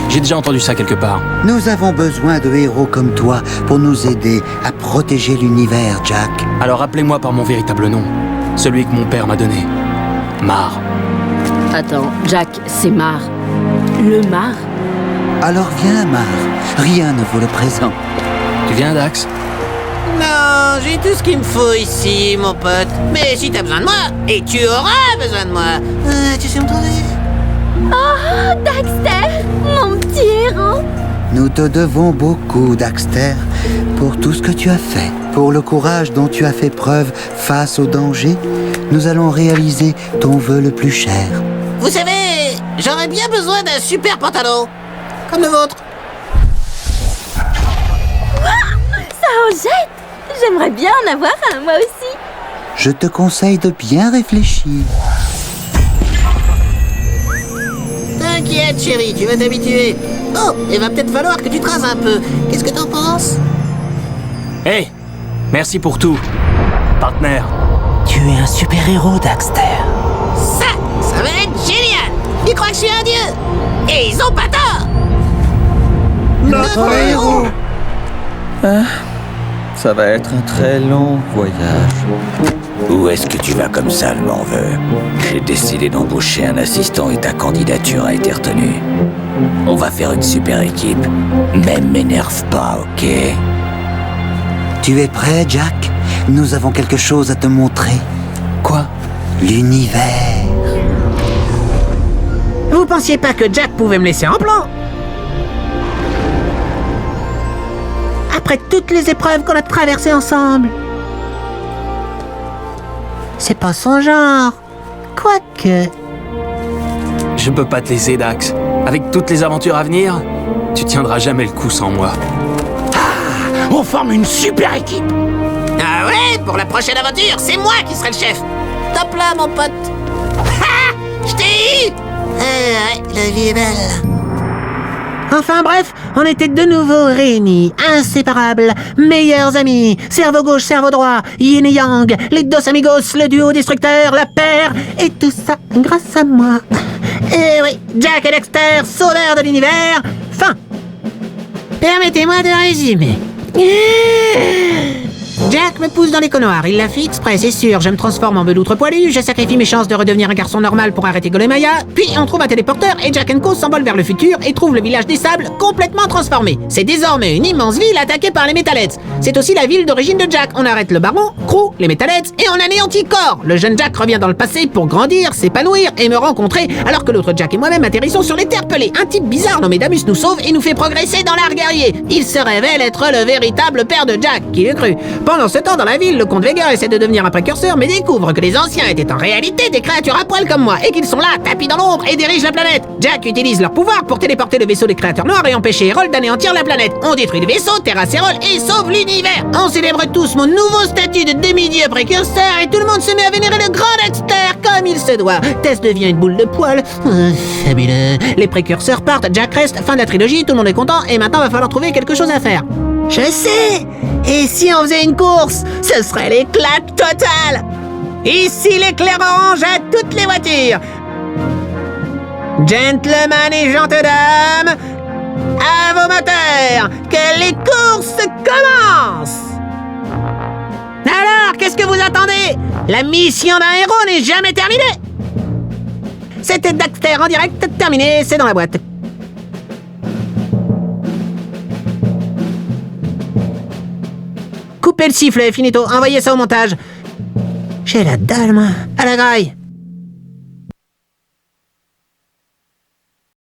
J'ai déjà entendu ça quelque part. Nous avons besoin de héros comme toi pour nous aider à protéger l'univers, Jack. Alors appelez-moi par mon véritable nom, celui que mon père m'a donné. Mar. Attends, Jack, c'est Mar. Le Mar? Alors viens, Mar. Rien ne vaut le présent. Tu viens, Dax? Non, j'ai tout ce qu'il me faut ici, mon pote. Mais si t'as besoin de moi, et tu auras besoin de moi, tu sais me trouver. Oh, Daxter, mon petit héros. Nous te devons beaucoup, Daxter, pour tout ce que tu as fait. Pour le courage dont tu as fait preuve face au danger, nous allons réaliser ton vœu le plus cher. Vous savez, j'aurais bien besoin d'un super pantalon, comme le vôtre. Ça en jette. J'aimerais bien en avoir un, moi aussi. Je te conseille de bien réfléchir. T'inquiète, chérie, tu vas t'habituer. Oh, il va peut-être falloir que tu te rases un peu. Qu'est-ce que t'en penses? Hey, merci pour tout, partenaire. Tu es un super-héros, Daxter. Ça va être génial. Ils croient que je suis un dieu. Et ils ont pas tort. Notre héros. Ça va être un très long voyage. Où est-ce que tu vas comme ça, le morveux? J'ai décidé d'embaucher un assistant et ta candidature a été retenue. On va faire une super équipe. Mais m'énerve pas, ok? Tu es prêt, Jack? Nous avons quelque chose à te montrer. Quoi? L'univers. Vous pensiez pas que Jack pouvait me laisser en plan? Après toutes les épreuves qu'on a traversées ensemble. C'est pas son genre. Quoique... Je peux pas te laisser, Dax. Avec toutes les aventures à venir, tu tiendras jamais le coup sans moi. On forme une super équipe. Ah ouais, pour la prochaine aventure, c'est moi qui serai le chef. Top là, mon pote. Ha! Je t'ai eu. Ouais, la vie est belle. Enfin bref, on était de nouveau réunis, inséparables, meilleurs amis, cerveau gauche, cerveau droit, yin et yang, les dos amigos, le duo destructeur, la paire, et tout ça grâce à moi. Eh oui, Jack et Dexter, sauveurs de l'univers, fin. Permettez-moi de résumer. Jack me pousse dans l'éconnoir, il l'a fait exprès, c'est sûr. Je me transforme en beloutre poilu, je sacrifie mes chances de redevenir un garçon normal pour arrêter Gol et Maya, puis on trouve un téléporteur et Jack & Co s'envole vers le futur et trouve le village des sables complètement transformé. C'est désormais une immense ville attaquée par les Metalheads. C'est aussi la ville d'origine de Jack. On arrête le baron, Crew, les Metalheads et on anéantit Core. Le jeune Jack revient dans le passé pour grandir, s'épanouir et me rencontrer, alors que l'autre Jack et moi-même atterrissons sur les terres pelées. Un type bizarre nommé Damus nous sauve et nous fait progresser dans l'art guerrier. Il se révèle être le véritable père de Jack, qui l'eût cru. Pendant ce temps, dans la ville, le comte Vega essaie de devenir un précurseur, mais découvre que les anciens étaient en réalité des créatures à poil comme moi, et qu'ils sont là, tapis dans l'ombre, et dirigent la planète. Jack utilise leur pouvoir pour téléporter le vaisseau des créateurs noirs et empêcher Hérol d'anéantir la planète. On détruit le vaisseau, terrasse Hérol et sauve l'univers. On célèbre tous mon nouveau statut de demi-dieu précurseur, et tout le monde se met à vénérer le grand Dexter comme il se doit. Tess devient une boule de poil. Fabuleux. Les précurseurs partent, Jack reste, fin de la trilogie, tout le monde est content, et maintenant va falloir trouver quelque chose à faire. Je sais! Et si on faisait une course, ce serait l'éclat total! Ici l'éclair orange à toutes les voitures! Gentlemen et gentildames, à vos moteurs, que les courses commencent! Alors, qu'est-ce que vous attendez? La mission d'un héros n'est jamais terminée! C'était Dexter en direct, terminé, c'est dans la boîte. Coupez le sifflet, finito, envoyez ça au montage. J'ai la dalle, moi. À la graille.